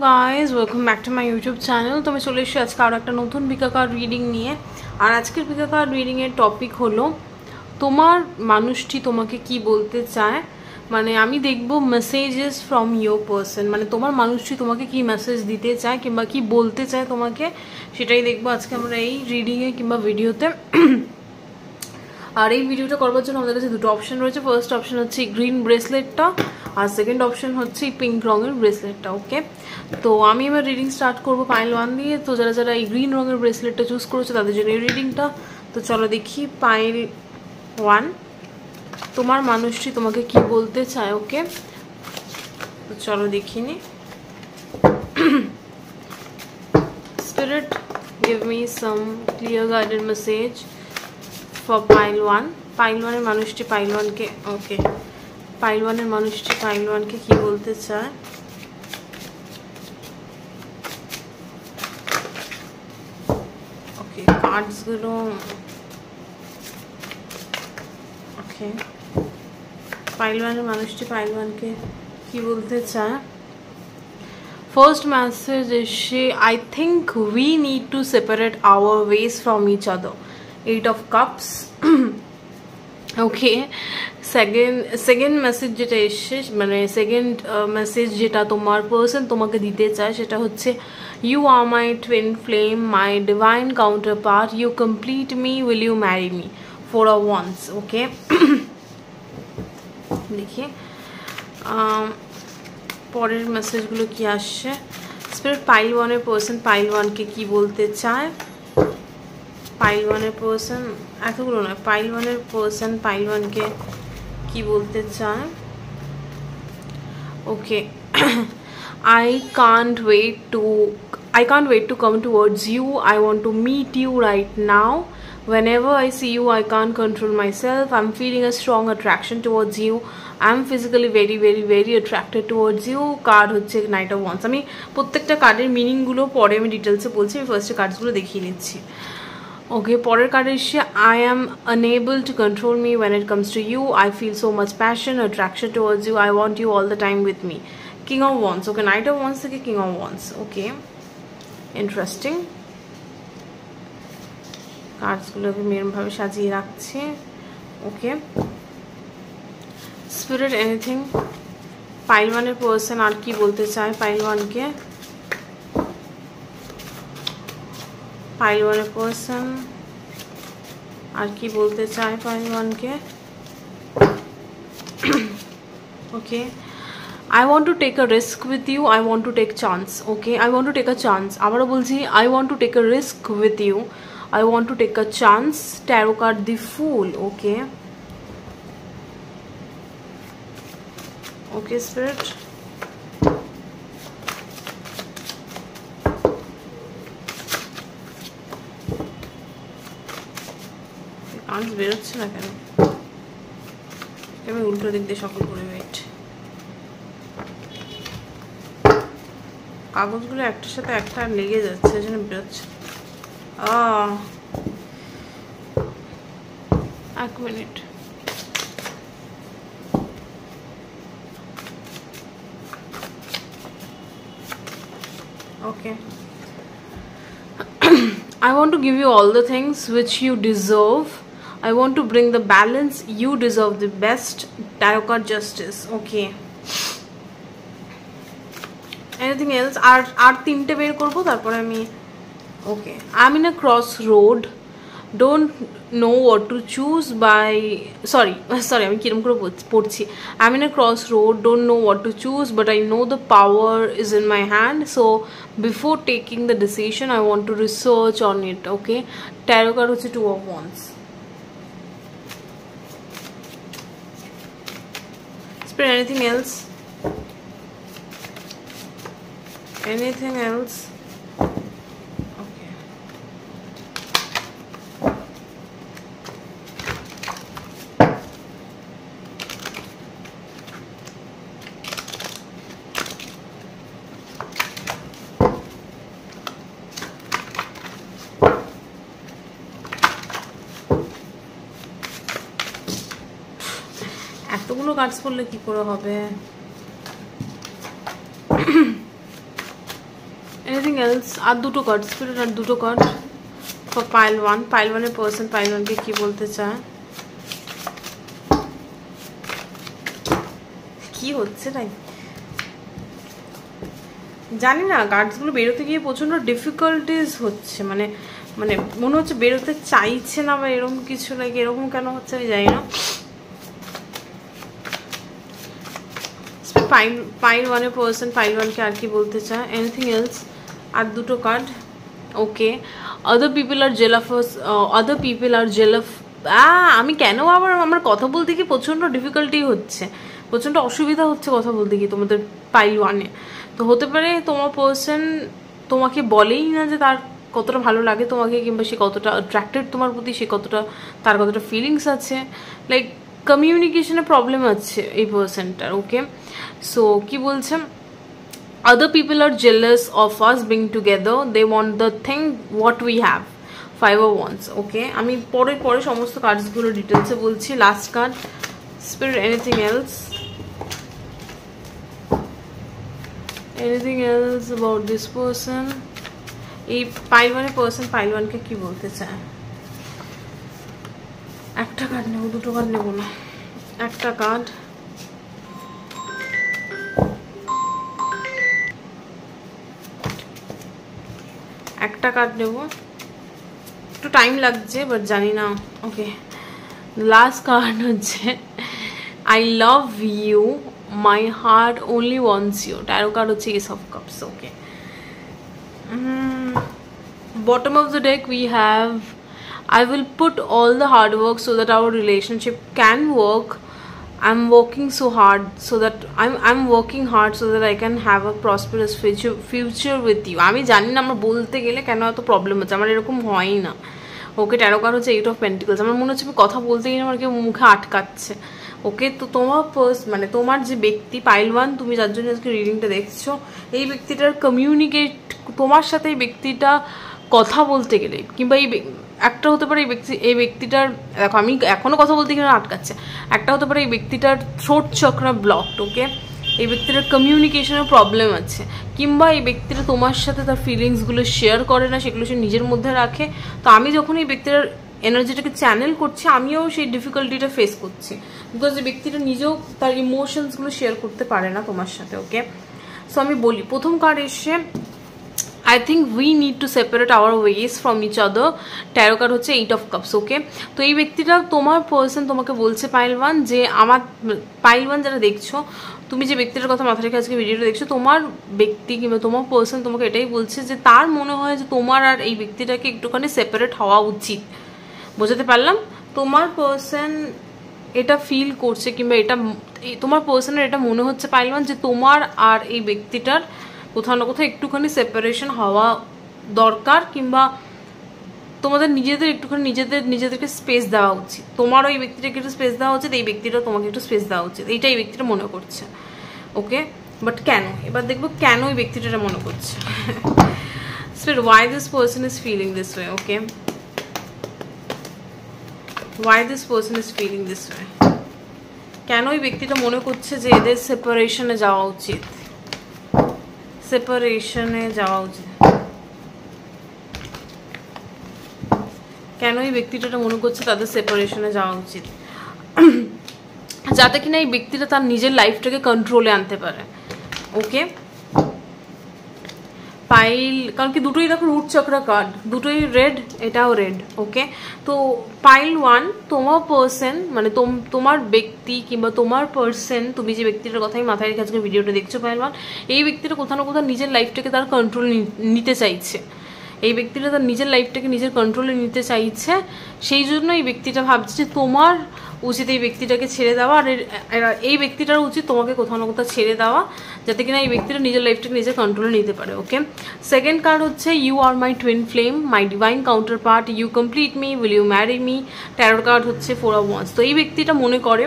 Guys welcome back to my YouTube channel. तो मैं चले एসেছি আজকে আরও একটা নতুন পিকা কার্ড রিডিং নিয়ে। আর আজকের পিকা কার্ড রিডিংয়ের টপিক হলো তোমার মানুষটি তোমাকে কি বলতে চায়। মানে আমি দেখব মেসেজেস ফ্রম ইয়োর পার্সন, মানে তোমার মানুষটি তোমাকে কি মেসেজ দিতে চায় কিংবা কি বলতে চায় তোমাকে, সেটাই দেখবো আজকে আমরা এই রিডিংয়ে কিংবা ভিডিওতে। আর এই ভিডিওটা করবার জন্য আমাদের কাছে দুটো অপশন রয়েছে। ফার্স্ট অপশন হচ্ছে গ্রিন ব্রেসলেটটা, আর সেকেন্ড অপশন হচ্ছে পিঙ্ক রঙের ব্রেসলেটটা। ওকে, তো আমি এবার রিডিং স্টার্ট করবো পাইল 1 দিয়ে। তো যারা যারা এই গ্রিন রঙের ব্রেসলেটটা চুজ করেছে তাদের জন্য এই রিডিংটা। তো চলো দেখি পাইল 1, তোমার মানুষটি তোমাকে কি বলতে চায়। ওকে, তো চলো দেখিনি। Spirit give me some clear guided message for pile 1। Pile 1-এর মানুষটি পাইল 1-কে, ওকে, পাইল 1-এর মানুষটি পাইল 1-কে কি বলতে চায়। ওকে, কার্ডসগুলো, ওকে, পাইল 1-এর মানুষটি পাইল 1-কে কি বলতে চায়। First message is I think we need to separate our ways from each other. 8 of Cups. Okay, second message যেটা এসছে, মানে সেকেন্ড মেসেজ যেটা তোমার পার্সন তোমাকে দিতে চায় সেটা হচ্ছে you are my twin flame, my divine counterpart, you complete me, will you marry me, 4 of Wands। Okay, দেখি পরের মেসেজগুলো কি আসছে। স্পিরিট পাইল 1-এর পার্সন পাইল 1-কে কি বলতে চায়। পাইল 1-এর পার্সন, এতগুলো নয়, পাইল 1-এর পার্সন পাইল 1-কে কি বলতে চায়। Okay, I can't wait to come towards you. I want to meet you right now. Whenever I see you, I can't control myself. I'm feeling a strong attraction towards you. I'm physically very attracted towards you. Card হচ্ছে night of once. আমি প্রত্যেকটা কার্ডের মিনিংগুলো পরে আমি ডিটেলসে বলছি, আমি ফার্স্টে কার্ডসগুলো দেখিয়ে নিচ্ছি। ওকে, পরের কার্ড এসে I am unable to control me when it comes to you. I feel so much passion, attraction towards you. I want you all the time with me. King of Wands। Okay, knight of wands থেকে king of wands. Okay, interesting. কার্ডসগুলোকে মেরমভাবে সাজিয়ে রাখছি। Okay, spirit anything pile 1-এর person আর কি বলতে চায় পাইল 1-কে। পাইল 1-এর পার্সন আর কি বলতে চায় পাইল 1-কে। Okay, I want to take a risk with you. I want to take chance. Okay, I want to take a chance. আবারও বলছি, I want to take a risk with you. I want to take a chance. Tarot card the Fool. Okay. Okay, Spirit. Cards বেরোচ্ছে না কেন? আমি উল্টো দিক দিয়ে সকল করে ওয়েট। কাগজগুলো একটার সাথে একটা লেগে যাচ্ছে, এই জন্য বেরোচ্ছে। এক minute. Okay. I want to give you all the things which you deserve. I want to bring the balance. You deserve the best. Tarot card Justice. Okay. Anything else? আর তিনটে বের করবো তারপরে আমি। Okay. I'm in a crossroad. Don't know what to choose by sorry আমি কিরম করে পড়ছি। I'm in a crossroad, don't know what to choose, but I know the power is in my hand, so before taking the decision I want to research on it. Okay, tarot card হচ্ছে 2 of Wands। Spirit, anything else? Anything else? এতগুলো cards পড়লে কি করে হবে। Anything else? আর দুটো card spirit, আর দুটো card for pile one. Pile ওয়ানের পার্সন পাইল ওয়ানকে কি বলতে চায়? কি হচ্ছে তাই জানি না। কার্ডসগুলো বেরোতে গিয়ে প্রচণ্ড ডিফিকাল্টিস হচ্ছে, মানে মানে মনে হচ্ছে বেরোতে চাইছে না বা এরকম কিছু, লাগে এরকম কেন হচ্ছে আমি জানি না। পাইল ওয়ানের পার্সন পাইল ওয়ানকে আর কি বলতে চায়? Anything else? আর দুটো card. Okay, other people are jealous, other people are jealous. আমি কেন আবার আমার কথা বলতে গিয়ে প্রচণ্ড ডিফিকাল্টি হচ্ছে, প্রচণ্ড অসুবিধা হচ্ছে কথা বলতে গিয়ে তোমাদের পাইল ওয়ানে। তো হতে পারে তোমার পার্সন তোমাকে বলেই না যে তার কতটা ভালো লাগে তোমাকে, কিংবা সে কতটা অ্যাট্রাক্টেড তোমার প্রতি, সে কতটা, তার কতটা ফিলিংস আছে, লাইক কমিউনিকেশনে প্রবলেম আছে এই পার্সনটার। ওকে, সো কি বলছে? Other people are jealous of us being together. They want the thing what we have. 5 of Wands. Okay, আমি পরে সমস্ত কার্ডসগুলো ডিটেলসে বলছি। Last card spirit, anything else? Anything else about this person? এই পাইল ওয়ানের পার্সন পাইল ওয়ানকে কি বলতে চায়? একটা কার্ড নেব, দুটো কার্ড নেব না, একটা কার্ড। একটা কার্ড নেব, একটু টাইম লাগছে বাট জানি না। ওকে, লাস্ট কার্ড হচ্ছে I love you, my heart only wants you. Tarot card হচ্ছে ace of cups. Okay, bottom of the deck we have I will put all the hard work so that our relationship can work. I'm working so hard so that I'm working hard so that I can have a prosperous future with you. আমি জানি না আমরা বলতে গেলে কেন এত problem হচ্ছে, আমার এরকম হয় না। ওকে, ট্যারো কার্ড হচ্ছে 8 of Pentacles। আমার মনে হচ্ছে কথা বলতে গেলে আমার কেউ মুখে আটকাচ্ছে। ওকে, তো তোমার মানে তোমার যে ব্যক্তি পাইল ওয়ান, তুমি যার জন্য আজকে রিডিংটা দেখছো, এই ব্যক্তিটার কমিউনিকেট তোমার সাথে, এই ব্যক্তিটা কথা বলতে গেলে, কিংবা একটা হতে পারে এই ব্যক্তিটার, দেখো আমি এখনো কথা বলতে গেলে আটকাচ্ছে। একটা হতে পারে এই ব্যক্তিটার থ্রোট চক্রা ব্লকড। ওকে, এই ব্যক্তিটার কমিউনিকেশনের প্রবলেম আছে, কিংবা এই ব্যক্তিটা তোমার সাথে তার ফিলিংসগুলো শেয়ার করে না, সেগুলো সে নিজের মধ্যে রাখে। তো আমি যখন এই ব্যক্তিটার এনার্জিটাকে চ্যানেল করছি, আমিও সেই ডিফিকাল্টিটা ফেস করছি, বিকজ এই ব্যক্তিটা নিজেও তার ইমোশনসগুলো শেয়ার করতে পারে না তোমার সাথে। ওকে, সো আমি বলি, প্রথম কার্ড এসে I think we need to separate our ways from each other. Taro card হচ্ছে 8 of Cups. ওকে, তো এই ব্যক্তিটা তোমার পার্সন তোমাকে বলছে পাইল ওয়ান, যে আমার পাইল ওয়ান যারা দেখছো, তুমি যে ব্যক্তিটার কথা মাথায় রেখে আজকে ভিডিওটা দেখছো, তোমার ব্যক্তি কিংবা তোমার পার্সন তোমাকে এটাই বলছে যে তার মনে হয় যে তোমার আর এই ব্যক্তিটাকে একটুখানি সেপারেট হওয়া উচিত। বোঝাতে পারলাম? তোমার পার্সন এটা ফিল করছে, কিংবা এটা তোমার পার্সনের এটা মনে হচ্ছে পাইল ওয়ান, যে তোমার আর এই ব্যক্তিটার কোথাও না কোথাও একটুখানি সেপারেশন হওয়া দরকার, কিংবা তোমাদের নিজেদের একটুখানি নিজেদেরকে স্পেস দেওয়া উচিত। তোমারও এই ব্যক্তিটাকে একটু স্পেস দেওয়া উচিত, এই ব্যক্তিটা তোমাকে একটু স্পেস দেওয়া উচিত, এইটা এই ব্যক্তিটা মনে করছে। ওকে, বাট কেন? এবার দেখবো কেন এই ব্যক্তিটা মনে করছে। Spirit, why this person is feeling this way? Okay, why this person is feeling this way? কেন এই ব্যক্তিটা মনে করছে যে এদের সেপারেশনে যাওয়া উচিত, সেপারেশনে যাওয়া উচিত? কেন এই ব্যক্তিটা মনে করছে তাদের সেপারেশনে যাওয়া উচিত? যাতে কিনা এই ব্যক্তিটা তার নিজের লাইফটাকে কন্ট্রোলে আনতে পারে। ওকে, পাইল, কারণ কি দুটোই দেখো রুট চক্রা কার্ড, দুটোই রেড, এটাও রেড। ওকে, তো পাইল ওয়ান, তোমার পার্সন মানে তোমার ব্যক্তি কিংবা তোমার পার্সন, তুমি যে ব্যক্তিটার কথাই মাথায় রেখে আজকে ভিডিওটা দেখছো পাইল ওয়ান, এই ব্যক্তিটা কোথাও না কোথাও নিজের লাইফটাকে তার কন্ট্রোল নিতে চাইছে। এই ব্যক্তিটা তার নিজের লাইফটাকে নিজের কন্ট্রোলে নিতে চাইছে, সেই জন্য এই ব্যক্তিটা ভাবছে যে তোমার উচিত এই ব্যক্তিটাকে ছেড়ে দেওয়া, আর এই ব্যক্তিটার উচিত তোমাকে কোথাও না কোথাও ছেড়ে দেওয়া, যাতে কিনা এই ব্যক্তিটা নিজের লাইফটাকে নিজের কন্ট্রোলে নিতে পারে। ওকে, সেকেন্ড কার্ড হচ্ছে you are my twin flame, my divine counterpart, you complete me, will you marry me. Tarot card হচ্ছে 4 of Wands। তো এই ব্যক্তিটা মনে করে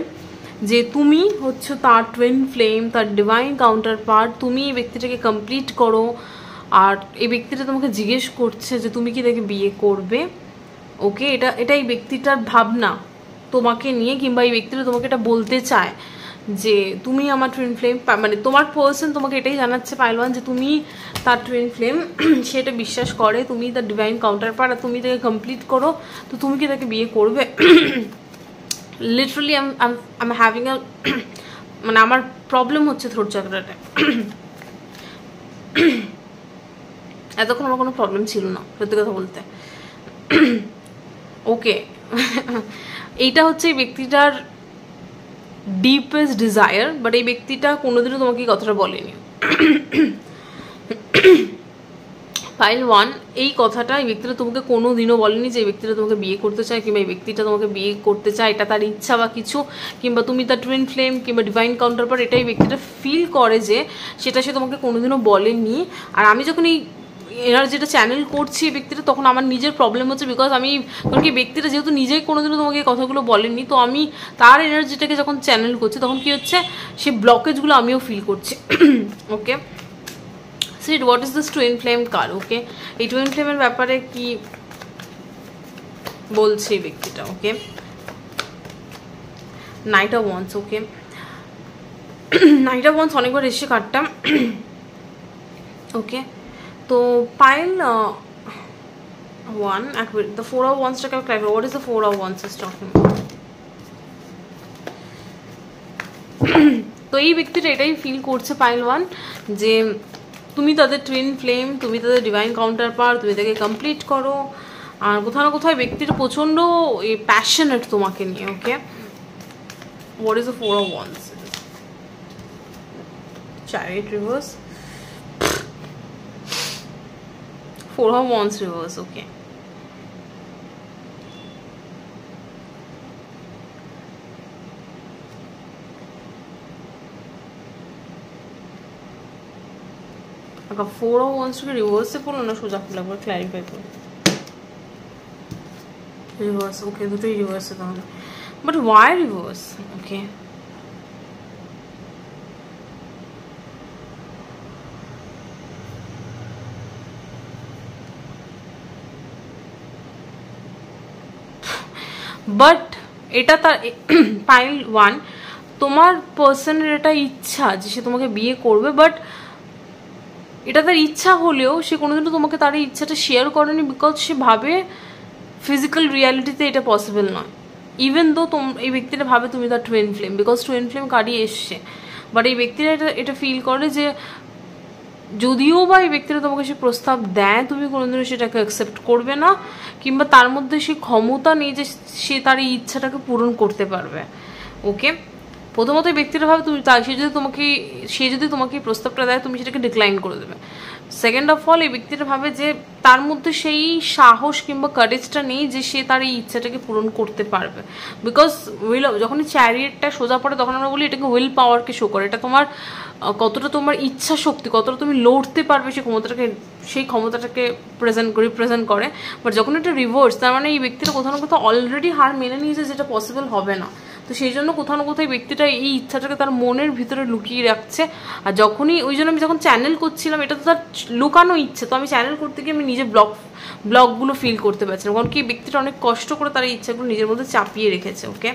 যে তুমি হচ্ছে তার টুইন ফ্লেম, তার ডিভাইন কাউন্টার পার্ট, তুমি এই ব্যক্তিটাকে কমপ্লিট করো। আর এই ব্যক্তিটা তোমাকে জিজ্ঞেস করছে যে তুমি কি তাকে বিয়ে করবে। ওকে, এটা এই ব্যক্তিটার ভাবনা তোমাকে নিয়ে, কিংবা এই ব্যক্তিটা তোমাকে এটা বলতে চায় যে তুমি আমার টুইন ফ্লেম, মানে তোমার পার্সন তোমাকে এটাই জানাচ্ছে পাইল 1 যে তুমি তার টুইন ফ্লেম, সেটা বিশ্বাস করে, তুমি তার ডিভাইন কাউন্টার পার্ট, আর তুমি তাকে কমপ্লিট করো, তো তুমি কি তাকে বিয়ে করবে? Literally I am having a মানে আমার প্রবলেম হচ্ছে থ্রোট চাকরাটা। এতক্ষণ আমার কোনো প্রবলেম ছিল না সত্যি কথা বলতে। ওকে, এইটা হচ্ছে এই ব্যক্তিটার ডিপেস্ট ডিজায়ার, বাট এই ব্যক্তিটা কোনোদিনও তোমাকে এই কথাটা বলেনি। পাইল 1, এই কথাটা এই ব্যক্তিটা তোমাকে কোনোদিনও বলেনি যে এই ব্যক্তিটা তোমাকে বিয়ে করতে চায়, কিংবা এই ব্যক্তিটা তোমাকে বিয়ে করতে চায়, এটা তার ইচ্ছা বা কিছু, কিংবা তুমি তার টুইন ফ্লেম কিংবা ডিভাইন কাউন্টার পার্ট, এটা এই ব্যক্তিটা ফিল করে যে সেটা সে তোমাকে কোনোদিনও বলেনি। আর আমি যখন এই এনার্জিটা চ্যানেল করছি এই ব্যক্তিটা, তখন আমার নিজের প্রবলেম হচ্ছে, বিকজ আমি, কারণ কি ব্যক্তিটা যেহেতু নিজেই কোনোদিনও তোমাকে এই কথাগুলো বলেনি, তো আমি তার এনার্জিটাকে যখন চ্যানেল করছি তখন কি হচ্ছে, সে ব্লকেজগুলো আমিও ফিল করছি। Okay, sit what is this twin flame কার? ওকে, এই টুইন ফ্লেমের ব্যাপারে কি বলছে এই ব্যক্তিটা? Okay, knight of wands. Okay, knight of wands অনেকবার এসে কাটটা। ওকে, তো পাইল 1, the 4 of wands টাকে clarify. What is the 4 of wands is talking about? তো এই ব্যক্তিটা এটাই ফিল করছে পাইল 1 যে তুমি তাদের টুইন ফ্লেম, তুমি তাদের ডিভাইন কাউন্টার পার্ট, তুমি তাকে কমপ্লিট করো, আর কোথাও না কোথাও ব্যক্তিটা প্রচন্ড প্যাশনেট তোমাকে নিয়ে। ওকে, what is the 4 of wands? Chariot reverse, 4 of wands reverse. Okay, আচ্ছা 4 of wands কে রিভার্সে পড়লো না সোজা খুলে একবার ক্ল্যারিফাই করো। রিভার্স, ওকে, দুটোই রিভার্সে তাহলে, but why reverse? Okay, but এটা তার পাইল 1 তোমার পার্সনের এটা ইচ্ছা যে সে তোমাকে বিয়ে করবে, বাট এটা তার ইচ্ছা হলেও সে কোনোদিনও তোমাকে তার এই ইচ্ছাটা শেয়ার করেনি, বিকজ সে ভাবে ফিজিক্যাল রিয়ালিটিতে এটা পসিবল নয়। ইভেন দো এই ব্যক্তিটা ভাবে তুমি তার twin flame, because twin flame কাটিয়ে এসছে, বাট এই ব্যক্তিরা এটা ফিল করে যে যদিও বা এই ব্যক্তিরা তোমাকে সে প্রস্তাব দেয়, তুমি কোনোদিনও সেটাকে অ্যাকসেপ্ট করবে না, কিংবা তার মধ্যে সে ক্ষমতা নেই যে সে তার এই ইচ্ছাটাকে পূরণ করতে পারবে। ওকে, প্রথমত এই ব্যক্তিরা ভাবে তুমি সে যদি তোমাকে প্রস্তাবটা দেয় তুমি সেটাকে ডিক্লাইন করে দেবে। সেকেন্ড অফ অল, এই ব্যক্তিটা ভাবে যে তার মধ্যে সেই সাহস কিংবা কারেজটা নেই যে সে তার এই ইচ্ছাটাকে পূরণ করতে পারবে, বিকজ যখন চ্যারিয়েটটা সোজা পড়ে তখন আমরা বলি এটাকে উইল পাওয়ারকে শো করে, এটা তোমার কতটা তোমার ইচ্ছা শক্তি, কতটা তুমি লড়তে পারবে সেই ক্ষমতাটাকে রিপ্রেজেন্ট করে। বাট যখন এটা রিভার্স, তার মানে এই ব্যক্তিটা কোথাও না কোথাও অলরেডি হার মেনে নিয়েছে যেটা পসিবল হবে না, তো সেই জন্য কোথাও না কোথাও ব্যক্তিটা এই ইচ্ছাটাকে তার মনের ভিতরে লুকিয়ে রাখছে। আর যখনই ওই জন্য আমি যখন চ্যানেল করছিলাম, এটা তো তার লুকানো ইচ্ছে, তো আমি চ্যানেল করতে গিয়ে আমি নিজে ব্লকগুলো ফিল করতে পারছিলাম, কারণ কি ব্যক্তিটা অনেক কষ্ট করে তার এই ইচ্ছাগুলো নিজের মধ্যে চাপিয়ে রেখেছে। ওকে,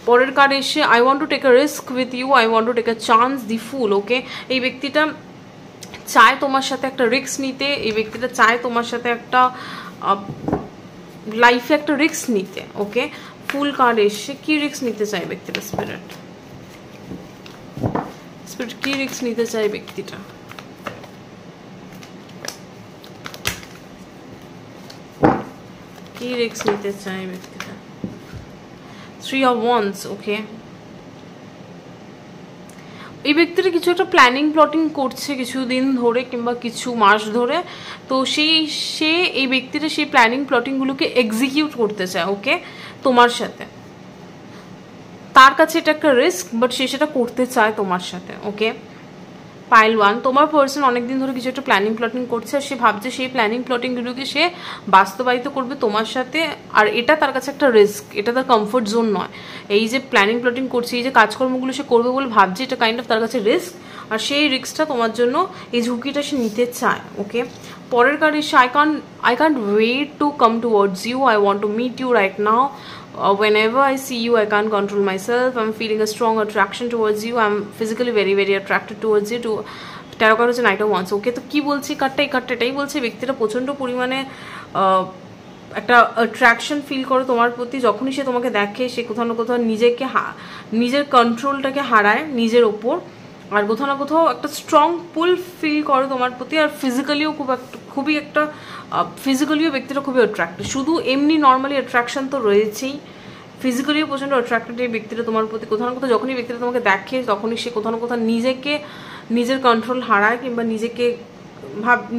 পরের কার্ড এসে I want to take a risk with you, I want to take a chance, the fool. Okay, এই ব্যক্তিটা চায় তোমার সাথে একটা রিস্ক নিতে, এই ব্যক্তিটা চায় তোমার সাথে একটা লাইফে একটা রিস্ক নিতে। ওকে, ফুল কার্ড এসে কি রিস্ক নিতে চায় ব্যক্তিটা? স্পিরিট কি রিস্ক নিতে চায় ব্যক্তিটা? কি রিস্ক নিতে চায় ব্যক্তিটা? 3 of wands। ওকে, এই ব্যক্তিটা কিছু একটা প্ল্যানিং প্লটিং করছে কিছুদিন ধরে কিংবা কিছু মাস ধরে, তো সে এই ব্যক্তিটা সেই প্ল্যানিং প্লটিংগুলোকে এক্সিকিউট করতে চায়। ওকে, তোমার সাথে, তার কাছে এটা একটা রিস্ক, বাট সে সেটা করতে চায় তোমার সাথে। ওকে, পাইল 1 তোমার পার্সন অনেকদিন ধরে কিছু একটা প্ল্যানিং প্লটিং করছে, আর সে ভাবছে সেই প্ল্যানিং প্লটিংগুলোকে সে বাস্তবায়িত করবে তোমার সাথে, আর এটা তার কাছে একটা রিস্ক, এটা তার কমফোর্ট জোন নয়। এই যে প্ল্যানিং প্লটিং করছে, এই যে কাজকর্মগুলো সে করবে বলে ভাবছে, এটা কাইন্ড অফ তার কাছে রিস্ক, আর সেই রিস্কটা তোমার জন্য, এই ঝুঁকিটা সে নিতে চায়। ওকে, পরের কার্ড এসে I can't wait to come towards you, I want to meet you right now, whenever I see you I can't control myself, I'm feeling a strong attraction towards you, I'm physically very very attracted towards you. To taro card হচ্ছে night of wands. Okay, তো কি বলছি কার্ডটা, এই কার্ডটা এটাই বলছে ব্যক্তিটা প্রচণ্ড পরিমাণে একটা অ্যাট্রাকশন ফিল করে তোমার প্রতি। যখনই সে তোমাকে দেখে সে কোথাও না কোথাও নিজের কন্ট্রোলটাকে হারায় নিজের ওপর, আর কোথাও না কোথাও একটা স্ট্রং পুল ফিল করে তোমার প্রতি। আর ফিজিক্যালিও খুবই একটা ফিজিক্যালিও ব্যক্তিটা খুবই অ্যাট্রাক্টেড। শুধু এমনি নর্মালি অ্যাট্রাকশন তো রয়েছেই, ফিজিক্যালিও প্রচণ্ড অ্যাট্রাক্টেড এই ব্যক্তিটা তোমার প্রতি। কোথাও না কোথাও যখনই ব্যক্তিটা তোমাকে দেখে তখনই সে কোথাও না কোথাও নিজের কন্ট্রোল হারায়, কিংবা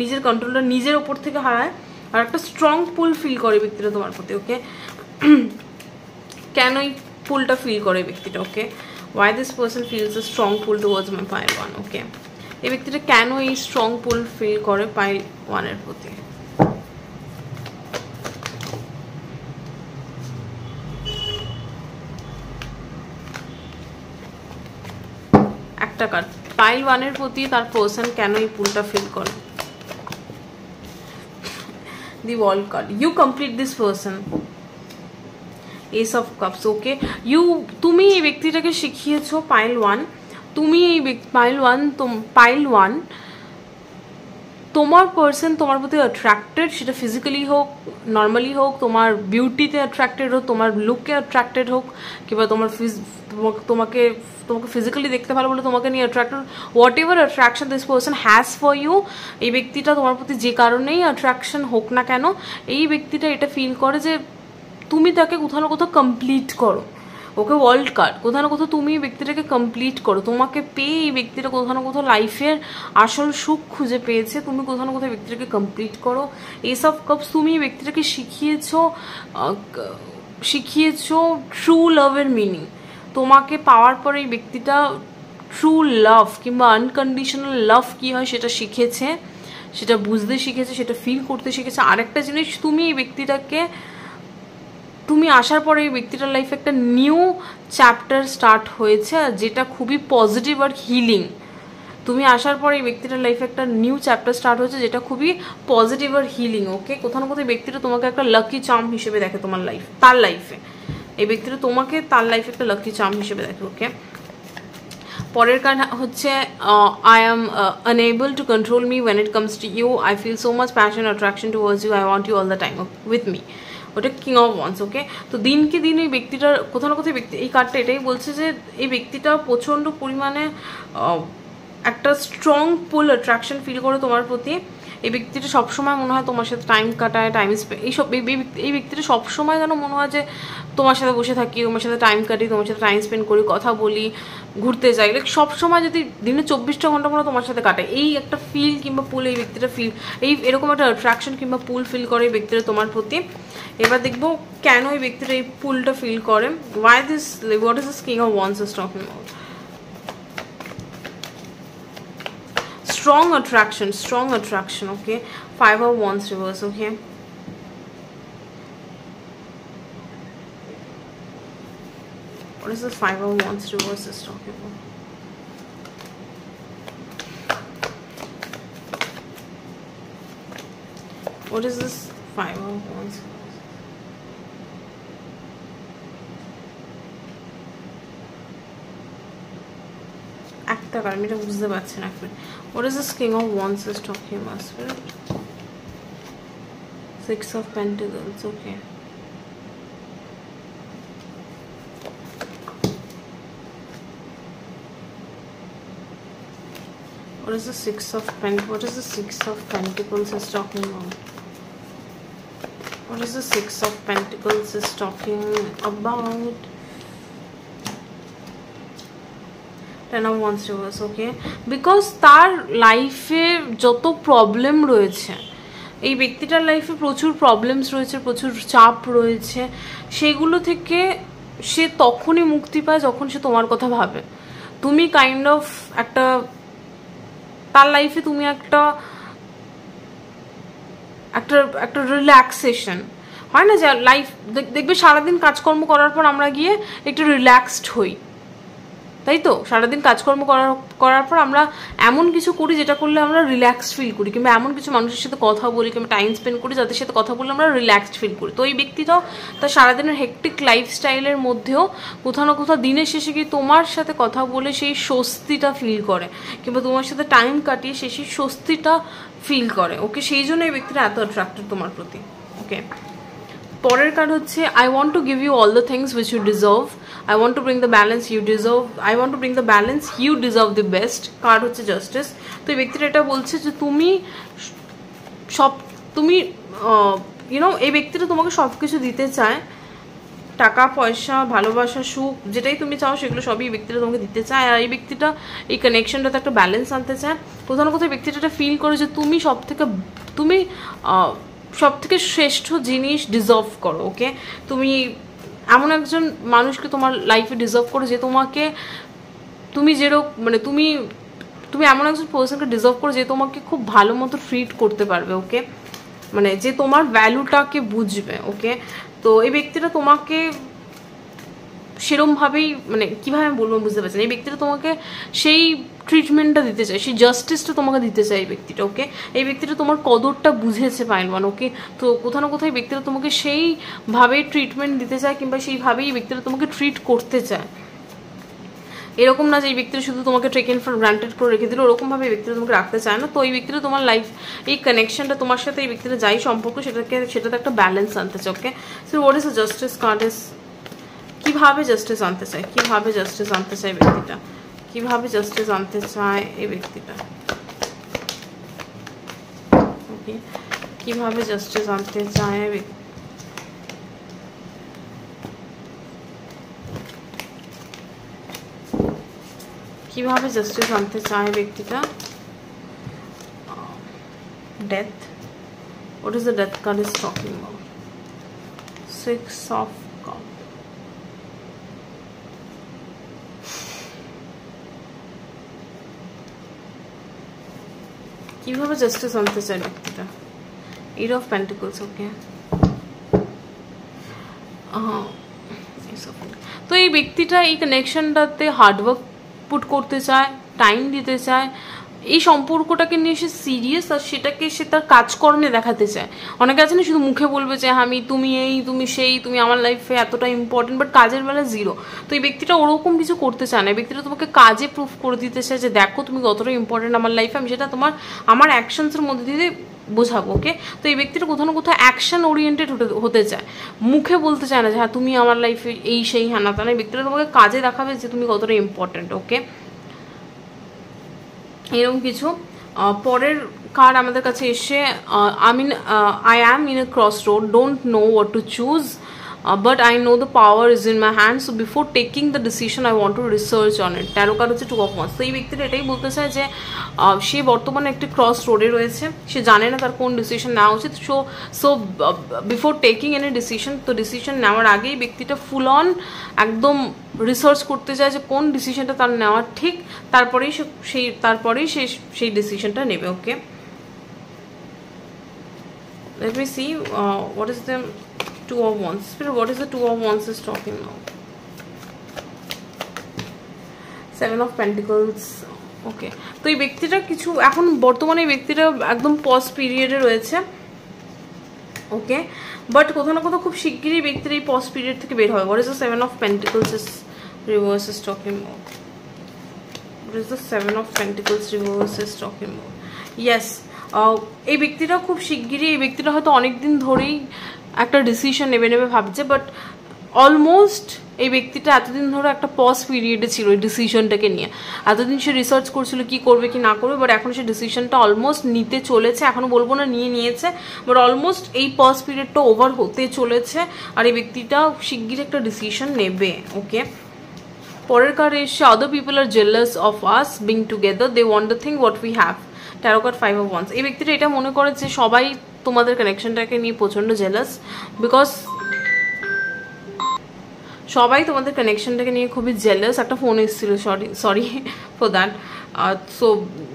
নিজের কন্ট্রোলটা নিজের ওপর থেকে হারায়, আর একটা স্ট্রং পুল ফিল করে ব্যক্তিটা তোমার প্রতি। ওকে, কেন এই পুলটা ফিল করে ব্যক্তিটা? ওকে, why this person feels a strong pull towards my pile 1? ওকে, এই ব্যক্তিটা কেন এই স্ট্রং পুল ফিল করে পাইল 1 এর প্রতি? একটা কার্ড, পাইল 1 এর প্রতি তার পার্সন কেন এই পুলটা ফিল করে? The World card, you complete this person, Ace of Cups. ওকে, তুমি এই ব্যক্তিটাকে শিখিয়েছো পাইল 1, তুমি এই পাইল 1 তোমার পার্সন তোমার প্রতি অ্যাট্রাক্টেড, সেটা ফিজিক্যালি হোক, নর্মালি হোক, তোমার বিউটিতে অ্যাট্রাক্টেড হোক, তোমার লুকে অ্যাট্রাক্টেড হোক, কিংবা তোমাকে ফিজিক্যালি দেখতে ভালো বলে তোমাকে নিয়ে attracted, whatever attraction this person has for you, এই ব্যক্তিটা তোমার প্রতি যে কারণেই অ্যাট্রাকশন হোক না কেন, এই ব্যক্তিটা এটা ফিল করে যে তুমি তাকে কোথাও না কোথাও কমপ্লিট করো। ওকে, ওয়ার্ল্ড কার্ড, কোথাও না কোথাও তুমি এই ব্যক্তিটাকে কমপ্লিট করো। তোমাকে পেয়ে এই ব্যক্তিটা কোথাও না কোথাও লাইফের আসল সুখ খুঁজে পেয়েছে, তুমি কোথাও না কোথাও ব্যক্তিটাকে কমপ্লিট করো। এস অফ কাপস, তুমি এই ব্যক্তিটাকে শিখিয়েছো ট্রু লাভের মিনিং। তোমাকে পাওয়ার পরে এই ব্যক্তিটা ট্রু লাভ কিংবা আনকন্ডিশনাল লাভ কী হয় সেটা শিখেছে, সেটা বুঝতে শিখেছে, সেটা ফিল করতে শিখেছে। আরেকটা জিনিস, তুমি এই ব্যক্তিটাকে, তুমি আসার পরে এই ব্যক্তিটার লাইফে একটা নিউ চ্যাপ্টার স্টার্ট হয়েছে, যেটা খুবই পজিটিভ আর হিলিং। তুমি আসার পরে এই ব্যক্তিটার লাইফে একটা নিউ চ্যাপ্টার স্টার্ট হয়েছে যেটা খুবই পজিটিভ আর হিলিং। ওকে, কোথাও না কোথাও ব্যক্তিটা তোমাকে একটা লাকি চার্ম হিসেবে দেখে তোমার তার লাইফে, এই ব্যক্তিটা তোমাকে তার লাইফে একটা লাকি চার্ম হিসেবে দেখে। ওকে, পরের কার্ড হচ্ছে I am unable to control me when it comes to you, I feel so much passion attraction towards you, I want you all the time with me. ওটা কিং অফ ওয়ান্স। ওকে, তো দিনকে দিন এই ব্যক্তিটার কোথাও না কোথাও এই কার্ডটা এটাই বলছে যে এই ব্যক্তিটা প্রচণ্ড পরিমাণে একটা স্ট্রং পুল অ্যাট্রাকশন ফিল করে তোমার প্রতি। এই ব্যক্তিটা সবসময় মনে হয় তোমার সাথে টাইম কাটায়, এই ব্যক্তিটা সবসময় যেন মনে হয় যে তোমার সাথে বসে থাকি, তোমার সাথে টাইম কাটি, তোমার সাথে টাইম স্পেন্ড করি, কথা বলি, ঘুরতে যাই, সবসময় যদি দিনে 24টা ঘন্টা মনে তোমার সাথে কাটে, এই একটা ফিল কিংবা পুল এই ব্যক্তিটা এরকম একটা অ্যাট্রাকশন কিংবা পুল ফিল করে এই ব্যক্তিটা তোমার প্রতি। এবার দেখবো কেন এই ব্যক্তিটা এই পুলটা ফিল করে। What is this king of wands is talking about? strong attraction. Okay, 5 of Wands reverse. Okay, what is this 5 of Wands reverse is talking about? What is this 5 of Wands? একটা কারণ এটা বুঝতে পারছি না। What is this King of Wands is talking about, Spirit? 6 of Pentacles. Okay, what is the 6 of Pentacles is talking about? What is the 6 of Pentacles is talking about? 10 of Wands reverse. Okay, because তার লাইফে যত problem রয়েছে, এই ব্যক্তিটার লাইফে প্রচুর problems রয়েছে, প্রচুর চাপ রয়েছে, সেগুলো থেকে সে তখনই মুক্তি পায় যখন সে তোমার কথা ভাবে। তুমি কাইন্ড অফ একটা তার লাইফে তুমি একটা রিল্যাক্সেশন হয় না, যে লাইফ দেখবে সারাদিন কাজকর্ম করার পর আমরা গিয়ে একটু রিল্যাক্সড হই, তাই তো? সারাদিন কাজকর্ম করার পর আমরা এমন কিছু করি যেটা করলে আমরা রিল্যাক্সড ফিল করি, কিংবা এমন কিছু মানুষের সাথে কথা বলি কিংবা টাইম স্পেন্ড করি যাদের সাথে কথা বললে আমরা রিল্যাক্সড ফিল করি। তো এই ব্যক্তিটাও তার সারাদিনের হেক্টিক লাইফস্টাইলের মধ্যেও কোথাও না কোথাও দিনের শেষে গিয়ে তোমার সাথে কথা বলে সেই স্বস্তিটা ফিল করে, কিংবা তোমার সাথে টাইম কাটিয়ে সেই স্বস্তিটা ফিল করে। ওকে, সেই জন্য এই ব্যক্তিটা এত অ্যাট্রাক্টেড তোমার প্রতি। ওকে, পরের কার্ড হচ্ছে I want to give you all the things which you deserve, I want to bring the balance you deserve, I want to bring the balance you deserve the best. Card হচ্ছে justice. তো এই ব্যক্তিটা এটা বলছে যে তুমি এই ব্যক্তিটা তোমাকে সব কিছু দিতে চায়, টাকা পয়সা ভালোবাসা সুখ যেটাই তুমি চাও সেগুলো সবই এই ব্যক্তিটা তোমাকে দিতে চায়। আর এই ব্যক্তিটা এই কানেকশনটাতে একটা ব্যালেন্স আনতে চায়। কোথাও না কোথাও ব্যক্তিটা ফিল করে যে তুমি সব থেকে শ্রেষ্ঠ জিনিস ডিজার্ভ করো। ওকে, তুমি এমন একজন মানুষকে তোমার লাইফে ডিজার্ভ করো যে তোমাকে তুমি এমন একজন পার্সনকে ডিজার্ভ করো যে তোমাকে খুব ভালো মতো ট্রিট করতে পারবে। ওকে, যে তোমার ভ্যালুটাকে বুঝবে। ওকে, তো এই ব্যক্তিটা তোমাকে সেরমভাবেই কীভাবে বলবো বুঝতে পারছি না, এই ব্যক্তিটা তোমাকে সেই ট্রিটমেন্টটা দিতে চায়, সেই জাস্টিসটা তোমাকে দিতে চায় এই ব্যক্তিটা। ওকে, এই ব্যক্তিটা তোমার কদরটা বুঝেছে পাইলওয়ান। ওকে, তো কোথাও না কোথাও এই ব্যক্তিটা তোমাকে সেইভাবেই ট্রিটমেন্ট দিতে চায়, কিংবা সেইভাবেই এই ব্যক্তিটা তোমাকে ট্রিট করতে চায়। এরকম না যে এই ব্যক্তিটা শুধু তোমাকে টেকেন ফর গ্রান্টেড করে রেখে দিল, ওরকমভাবে এই ব্যক্তিটা তোমাকে রাখতে চায় না। তো এই ব্যক্তিটা তোমার লাইফ এই কানেকশনটা তোমার সাথে এই ব্যক্তিটা যাই সম্পর্ক সেটাতে একটা ব্যালেন্স আনতে চায়। Okay, so what is the justice card is, কিভাবে জাস্টিস আনতে চায়, কিভাবে জাস্টিস আনতে চায় ব্যক্তিটা, কিভাবে জাস্টিস আনতে চায় এই ব্যক্তিটা। ওকে, কিভাবে জাস্টিস আনতে চায় কিভাবে জাস্টিস আনতে চায় ব্যক্তিটা। Death, what is the death card is talking about? 6 of cups, কিভাবে জাস্টিস আনতে চায় ব্যক্তিটা। 8 of Pentacles। ওকে, তো এই ব্যক্তিটা এই কানেকশনটাতে হার্ডওয়ার্ক পুট করতে চায়, টাইম দিতে চায়, এই সম্পর্কটাকে নিয়ে সে সিরিয়াস, আর সেটাকে সে তার কাজকর্মে দেখাতে চায়। অনেকে আছে না শুধু মুখে বলবে যে তুমি এই তুমি সেই, তুমি আমার লাইফে এতটা ইম্পর্টেন্ট, বাট কাজের বেলা জিরো। তো এই ব্যক্তিটা ওরকম কিছু করতে চায় না, এই ব্যক্তিটা তোমাকে কাজে প্রুফ করে দিতে চায় যে দেখো তুমি কতটা ইম্পর্টেন্ট আমার লাইফে, আমি সেটা আমার অ্যাকশনসের মধ্যে দিয়ে বোঝাবো। ওকে, তো এই ব্যক্তিটা কোথাও না কোথাও অ্যাকশন ওরিয়েন্টেড হতে চায়, মুখে বলতে চায় না যে তুমি আমার লাইফে এই সেই হ্যানা তা না। এই ব্যক্তিটা তোমাকে কাজে দেখাবে যে তুমি কতটা ইম্পর্টেন্ট। ওকে, এরকম কিছু। পরের কার্ড আমাদের কাছে এসে I am in a cross road, don't know what to choose, but I know the power is in my hands, so before taking the decision I want to research on it. Taro card হচ্ছে 2 of Wands। তো এই ব্যক্তিটা এটাই বলতে চায় যে সে বর্তমানে একটি ক্রস রোডে রয়েছে, সে জানে না তার কোন ডিসিশন নেওয়া উচিত। So before taking any decision, তো ডিসিশন নেওয়ার আগেই ব্যক্তিটা ফুল অন একদম রিসার্চ করতে চায় যে কোন ডিসিশনটা তার নেওয়া ঠিক, তারপরেই সে সেই ডিসিশনটা নেবে। ওকে, let me see what is the 2 of Wands. Spirit, what is the 2 of Wands is talking now? 7 of Pentacles. ওকে, তো এই ব্যক্তিটা কিছু এখন বর্তমানে এই ব্যক্তিটা একদম পজ পিরিয়ডে রয়েছে। ওকে, বাট কোথাও না কোথাও খুব শিগগিরই ব্যক্তির এই পজ পিরিয়ড থেকে বের হবে। What is the 7 of Pentacles is reverse is talking about? What is the 7 of Pentacles reverse is talking about? Yes, এই ব্যক্তিটা খুব শিগগিরই, এই ব্যক্তিটা হয়তো অনেকদিন ধরেই একটা ডিসিশন নেবে ভাবছে, বাট অলমোস্ট এই ব্যক্তিটা এতদিন ধরে একটা পজ পিরিয়ডে ছিল এই ডিসিশনটাকে নিয়ে। এতদিন সে রিসার্চ করছিল কি করবে কি না করবে, বাট এখন সে ডিসিশনটা অলমোস্ট নিতে চলেছে। এখনও বলবো না নিয়েছে, বাট অলমোস্ট এই পজ পিরিয়ডটা ওভার হতে চলেছে, আর এই ব্যক্তিটা শিগগিরই একটা ডিসিশন নেবে। ওকে, পরের কার্ড এসে other people are jealous of us being together, they want the thing what we have. Tarot card 5 of Wands। এই ব্যক্তিটা এটা মনে করে যে সবাই তোমাদের কানেকশনটাকে নিয়ে প্রচণ্ড জেলাস, বিকজ সবাই তোমাদের কানেকশনটাকে নিয়ে খুবই জেলাস। একটা ফোন এসেছিলো, সরি ফর দ্যাট। সো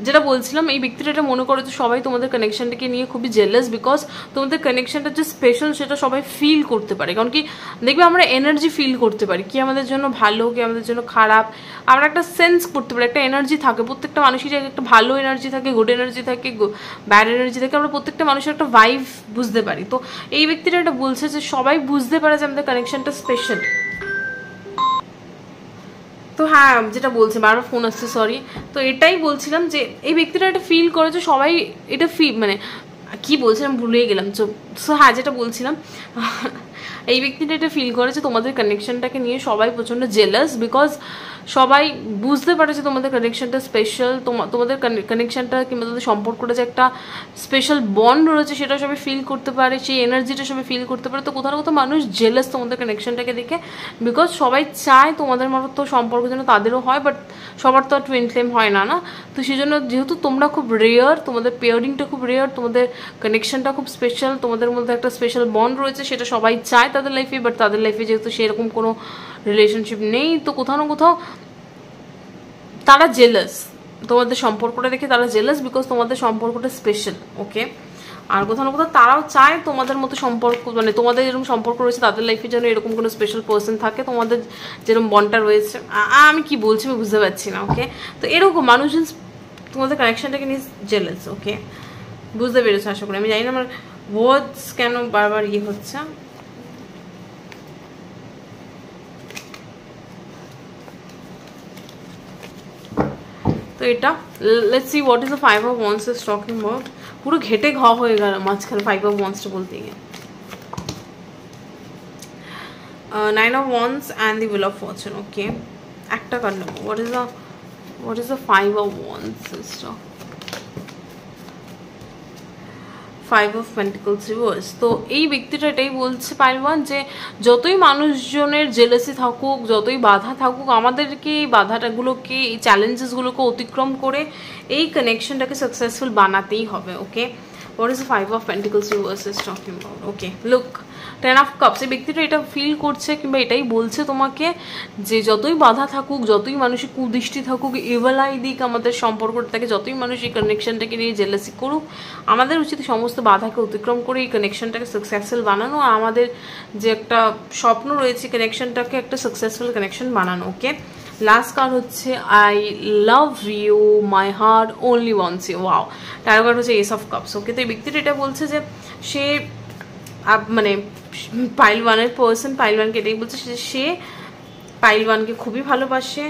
যেটা বলছিলাম, এই ব্যক্তিটা এটা মনে করে যে সবাই তোমাদের কানেকশনটাকে নিয়ে খুবই জেলাস, বিকজ তোমাদের কানেকশনটা যে স্পেশাল সেটা সবাই ফিল করতে পারে। কারণ কি দেখবে আমরা এনার্জি ফিল করতে পারি, কি আমাদের জন্য ভালো কি আমাদের জন্য খারাপ, আমরা একটা সেন্স করতে পারি, একটা এনার্জি থাকে প্রত্যেকটা মানুষের, একটা ভালো এনার্জি থাকে, গুড এনার্জি থাকে, ব্যাড এনার্জি থাকে, আমরা প্রত্যেকটা মানুষের একটা ভাইব বুঝতে পারি। তো এই ব্যক্তিটা এটা বলছে যে সবাই বুঝতে পারে যে আমাদের কানেকশনটা স্পেশাল। তো হ্যাঁ, যেটা বলছে বারবার ফোন আসছে, সরি। তো এটাই বলছিলাম যে এই ব্যক্তিটা এটা ফিল করে যে সবাই এটা মানে কি বলছিলাম ভুলেই গেলাম। সো হ্যাঁ, যেটা বলছিলাম এই ব্যক্তিটা এটা ফিল করে যে তোমাদের কানেকশনটাকে নিয়ে সবাই প্রচণ্ড জেলাস, বিকজ সবাই বুঝতে পারে যে তোমাদের কানেকশনটা স্পেশাল, তোমাদের কানেকশনটা কিংবা তোমাদের সম্পর্কটা যে একটা স্পেশাল বন্ড রয়েছে সেটা সবাই ফিল করতে পারে, সেই এনার্জিটা সবাই ফিল করতে পারে। তো কোথাও না কোথাও মানুষ জেলাস তোমাদের কানেকশনটাকে দেখে, বিকজ সবাই চায় তোমাদের মতো সম্পর্ক যেন তাদেরও হয়, বাট সবার তো আর টুইন ফ্লেম হয় না না। তো সেই জন্য যেহেতু তোমরা খুব রেয়ার, তোমাদের পেয়ারিংটা খুব রেয়ার, তোমাদের কানেকশনটা খুব স্পেশাল, তোমাদের মধ্যে একটা স্পেশাল বন্ড রয়েছে, সেটা সবাই চায় তাদের লাইফে, বাট তাদের লাইফে যেহেতু সেরকম কোনো রিলেশনশিপ নেই, তো কোথাও না কোথাও তারা জেলাস তোমাদের সম্পর্কটা দেখে, তারা জেলাস বিকজ তোমাদের সম্পর্কটা স্পেশাল। ওকে, আর কোথাও না কোথাও তারাও চায় তোমাদের মতো সম্পর্ক, মানে তোমাদের যেরকম সম্পর্ক রয়েছে তাদের লাইফে যেন এরকম কোনো স্পেশাল পার্সন থাকে, তোমাদের যেরকম বন্ডটা রয়েছে। আমি কি বলছি আমি বুঝতে পারছি না। ওকে, তো এরকম মানুষজন তোমাদের কানেকশনটাকে নিয়ে জেলাস। ওকে, বুঝতে পেরেছো আশা করি। আমি জানি না আমার ওয়ার্ডস কেন বারবার হচ্ছে। তো এটা let's see what is the five of wands is talking about. পুরো ঘেটে ঘ হয়ে গেল মাঝখানে ফাইভ অফ ওয়ান্সটা বলতে গিয়ে। Nine of wands and the wheel of fortune. Okay, একটা কার্ড নেবো। What is the five of wands is talking. Five of pentacles reverse. তো এই ব্যক্তিটা এটাই বলছে পাইলওয়ান যে যতই মানুষজনের জেলাসি থাকুক, যতই বাধা থাকুক, আমাদেরকে এই বাধাটাগুলোকে, এই চ্যালেঞ্জেসগুলোকে অতিক্রম করে এই কানেকশনটাকে সাকসেসফুল বানাতেই হবে। Okay, what is the five of pentacles reverse is talking about. Okay, look, ten of cups. এই ব্যক্তিটা এটা ফিল করছে কিংবা এটাই বলছে তোমাকে যে যতই বাধা থাকুক, যতই মানুষের কুদৃষ্টি থাকুক, এভালাই দিক আমাদের সম্পর্কটাকে, যতই মানুষ এই কানেকশনটাকে নিয়ে জেলাসি করুক, আমাদের উচিত সমস্ত বাধাকে অতিক্রম করে এই কানেকশনটাকে সাকসেসফুল বানানো, আর আমাদের যে একটা স্বপ্ন রয়েছে কানেকশনটাকে একটা সাকসেসফুল কানেকশন বানানো। ওকে, লাস্ট কার্ড হচ্ছে I love you, my heart only wants you. Wow, tarot card হচ্ছে এস অফ কাপস। ওকে, তো এই ব্যক্তিটা এটা বলছে যে সে মানে পাইলওয়ানের পার্সন পাইলওয়ানকে এটাই বলছে সে পাইলওয়ানকে খুবই ভালোবাসে,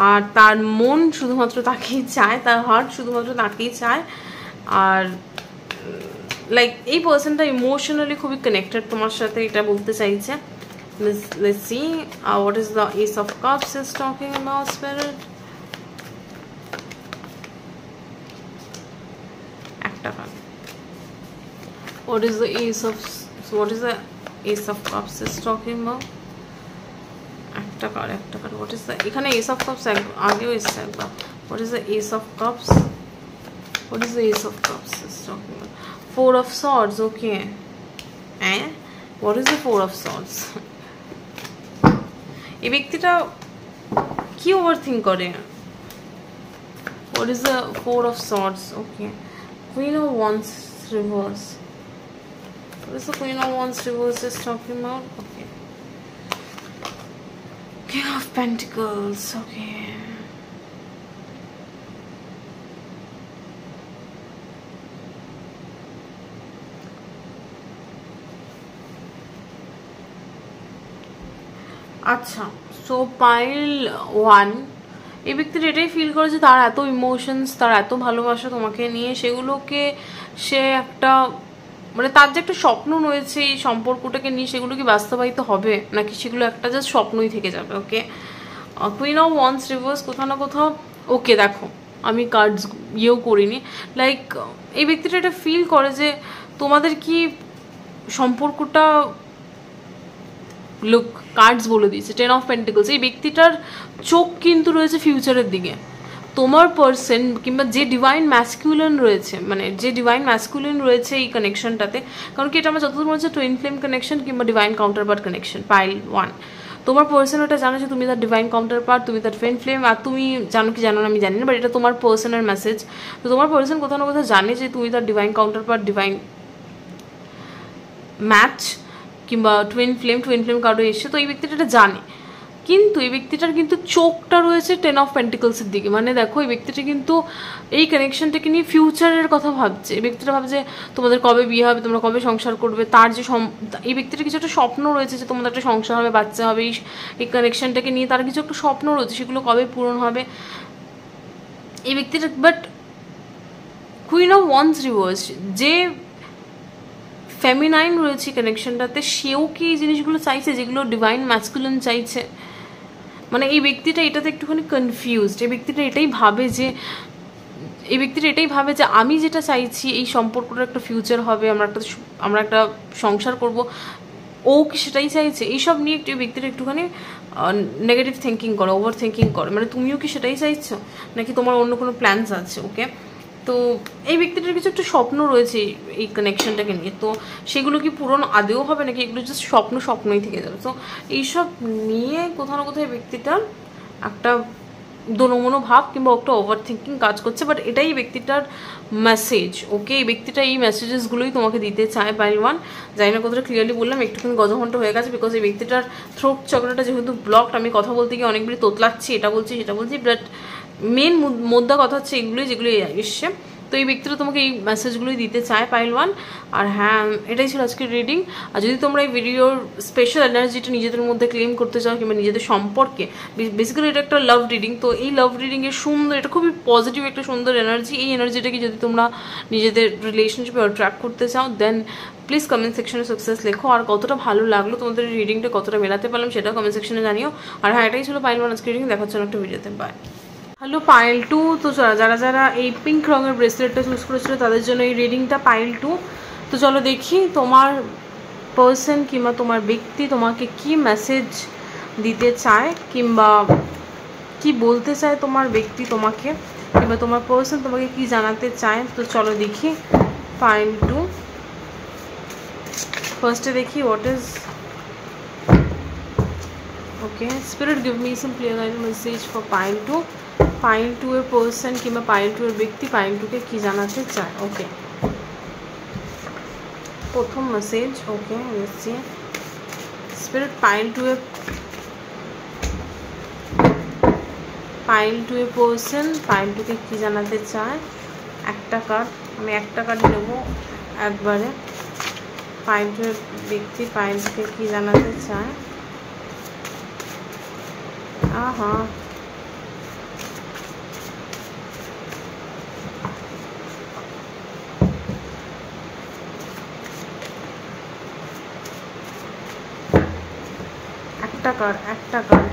আর তার মন শুধুমাত্র তাকেই চায়, তার হার্ট শুধুমাত্র তাকেই চায়। আর লাইক এই পার্সনটা ইমোশনালি খুবই কানেক্টেড তোমার সাথে, এটা বলতে চাইছে। Let's see what is the Ace of Cups is talking about, Spirit. একটা card. What is the Ace of Cups is talking about? একটা কার্ড। What is the এখানে Ace of Cups আগেও এসেছে একবার। What is the Ace of Cups? What is the Ace of Cups is talking about? Four of Swords. Okay, what is the Four of Swords? এই ব্যক্তিটা কি overthink করে? What is the Four of Swords? Okay, Queen of Wands reverse. What is the Queen of Wands reverse is talking about? Okay, King of Pentacles. Okay, আচ্ছা। So pile one, এই ব্যক্তির এটাই feel করে যে তার এত emotions, তার এত ভালোবাসা তোমাকে নিয়ে, সেগুলোকে সে একটা মানে তার যে একটা স্বপ্ন রয়েছে এই সম্পর্কটাকে নিয়ে, সেগুলো কি বাস্তবায়িত হবে নাকি সেগুলো একটা জাস্ট স্বপ্নই থেকে যাবে? ওকে, কুইন অফ ওয়ান্স রিভার্স কোথাও না কোথাও। ওকে, দেখো আমি কার্ডস করিনি, লাইক এই ব্যক্তিটা এটা ফিল করে যে তোমাদের কি সম্পর্কটা, লুক কার্ডস বলে দিয়েছে টেন অফ পেন্টিকলস। এই ব্যক্তিটার চোখ কিন্তু রয়েছে ফিউচারের দিকে। তোমার পার্সন কিংবা যে ডিভাইন ম্যাসকুলিন রয়েছে, মানে যে ডিভাইন ম্যাসকুলিন রয়েছে এই কানেকশনটাতে, কারণ কি এটা আমরা যতদূর মনে হচ্ছে টুইন ফ্লেম কানেকশন কিংবা divine counterpart connection pile one. তোমার পার্সন ওটা জানো যে তুমি তার ডিভাইন কাউন্টার পার্ট, তুমি তার টুইন ফ্লেম, আর তুমি জানো কি জানো না আমি জানি না, বাট এটা তোমার পার্সনের মেসেজ। তো তোমার পার্সন কোথাও না কোথাও জানে যে তুমি তার divine counter part, divine match কিংবা টুইন ফ্লেম কার্ডও এসছে, তো এই ব্যক্তিটা এটা জানে। কিন্তু এই ব্যক্তিটার কিন্তু চোখটা রয়েছে 10 অফ পেন্টিকলসের দিকে। মানে দেখো এই ব্যক্তিটা কিন্তু এই কানেকশনটাকে নিয়ে ফিউচারের কথা ভাবছে। এই ব্যক্তিটা ভাবছে তোমাদের কবে বিয়ে হবে, তোমরা কবে সংসার করবে। তার যে এই ব্যক্তিটার কিছু একটা স্বপ্ন রয়েছে যে তোমাদের একটা সংসার হবে, বাচ্চা হবে, এই কানেকশনটাকে নিয়ে তার কিছু একটা স্বপ্ন রয়েছে, সেগুলো কবে পূরণ হবে এই ব্যক্তিটা। But queen of wands reverse, যে ফেমিনাইন রয়েছে কানেকশনটাতে, সেও কি এই জিনিসগুলো চাইছে যেগুলো ডিভাইন ম্যাসকুলিন চাইছে। মানে এই ব্যক্তিটা এটাতে একটুখানি কনফিউজড। এই ব্যক্তিটা এটাই ভাবে যে আমি যেটা চাইছি এই সম্পর্কটার একটা ফিউচার হবে, আমরা একটা সংসার করব, ও কি সেটাই চাইছে। এইসব নিয়ে একটু এই ব্যক্তিটা একটুখানি নেগেটিভ থিঙ্কিং করে, ওভার থিঙ্কিং করে। মানে তুমিও কি সেটাই চাইছো নাকি তোমার অন্য কোনো প্ল্যানস আছে? ওকে, তো এই ব্যক্তিটার কিছু একটা স্বপ্ন রয়েছে এই কানেকশনটাকে নিয়ে, তো সেগুলো কি পূরণ আদেও হবে নাকি এগুলো জাস্ট স্বপ্নই থেকে যাবে। তো এইসব নিয়ে কোথাও না কোথাও ব্যক্তিটার একটা দোনোমনো ভাব কিংবা একটা ওভার থিঙ্কিং কাজ করছে। বাট এটাই ব্যক্তিটার মেসেজ। ওকে, এই ব্যক্তিটা এই মেসেজেসগুলোই তোমাকে দিতে চায় পাইল ওয়ান। জানি না কতটা ক্লিয়ারলি বললাম, একটুখানি গজঘণ্ট হয়ে গেছে, বিকজ এই ব্যক্তিটার থ্রোট চক্রটা যেহেতু ব্লকড, আমি কথা বলতে গিয়ে অনেকগুলি তোতলাচ্ছি, এটা বলছি সেটা বলছি, বাট মেন মোদ্দা কথা হচ্ছে এগুলোই যেগুলো এসছে। তো এই ব্যক্তিটা তোমাকে এই মেসেজগুলোই দিতে চায় পাইল ওয়ান। আর হ্যাঁ, এটাই ছিল আজকের রিডিং। আর যদি তোমরা এই ভিডিওর স্পেশাল এনার্জিটা নিজেদের মধ্যে ক্লেম করতে চাও কিংবা নিজেদের সম্পর্কে, বেসিক্যালি এটা একটা লাভ রিডিং, তো এই লাভ রিডিংয়ের সুন্দর, এটা খুবই পজিটিভ একটা সুন্দর এনার্জি। এই এনার্জিটাকে যদি তোমরা নিজেদের রিলেশনশিপে অ্যাট্রাক্ট করতে চাও, দেন প্লিজ কমেন্ট সেকশনে সাকসেস লেখো। আর কতটা ভালো লাগলো তোমাদের রিডিংটা, কতটা মেলাতে পারলাম সেটাও কমেন্ট সেকশনে জানিও। আর হ্যাঁ, এটাই ছিল পাইল ওয়ান আজকের রিডিং। দেখার জন্য একটা ভিডিওতে, বাই। হ্যালো পাইল টু, তো যারা এই পিঙ্ক রঙের ব্রেসলেটটা চুজ করেছিল তাদের জন্য এই রিডিংটা পাইল টু। তো চলো দেখি তোমার পার্সন কিংবা তোমার ব্যক্তি তোমাকে কি মেসেজ দিতে চায় কিংবা কি বলতে চায় তোমার ব্যক্তি তোমাকে, কিংবা তোমার পার্সন তোমাকে কি জানাতে চায়। তো চলো দেখি পাইল টু। ফার্স্টে দেখি what is okay spirit, give me some clear message for pile two. Pile two এর পার্সন কিংবা পাইল টু এর ব্যক্তি পাইল টুকে কি জানাতে চায়। ওকে, প্রথম মেসেজ। ওকে, দেখছি স্পিরিট পাইল টু এর পার্সন পাইল টুকে কি জানাতে চায়। একটা কার্ড, আমি একটা কার্ড নেব একবারে। পাইল টু এর ব্যক্তি পাইল টুকে কি জানাতে চায়। আহা, একটা কার্ড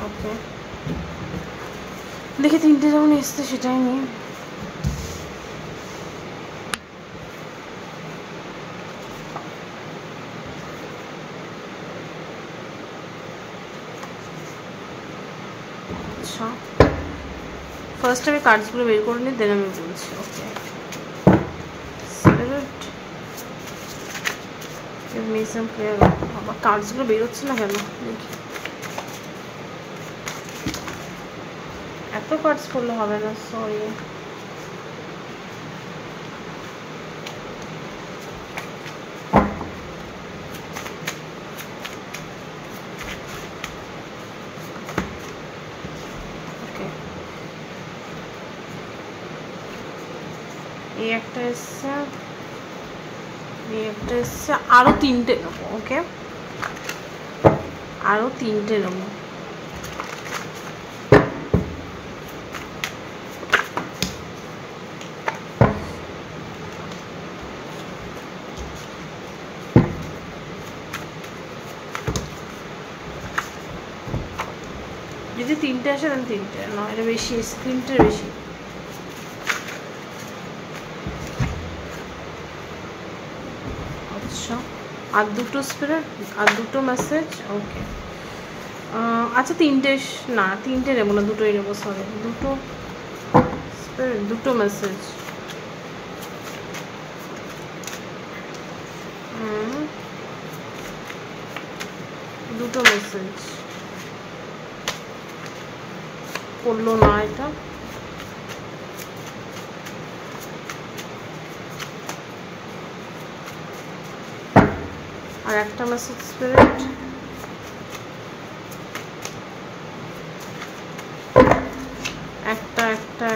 ওকে, দেখি তিনটে যেমন এসছে সেটাই নিয়ে। আচ্ছা, ফার্স্ট আমি কার্ডসগুলো বের করে নিই, দেন আমি বলছি। Okay, spirit give me some clear. আমার কার্ডসগুলো বেরোচ্ছে না কেন দেখি। এত কার্ডস করলে হবে না, সরি। এই একটা এসছে, আরো তিনটে নেবো। ওকে, আরো তিনটে নেবো। যদি তিনটে আসে তাহলে তিনটে নয়, এটা বেশি এসে, তিনটের বেশি। আচ্ছা, আর দুটো স্পিরিট, আর দুটো মেসেজ। ওকে, আচ্ছা তিনটে না, তিনটে নেবো না, দুটোই নেবো, সরি। দুটো দুটো মেসেজ, দুটো মেসেজ করলো না এটা। আর একটা মেসেজ স্পিরিট,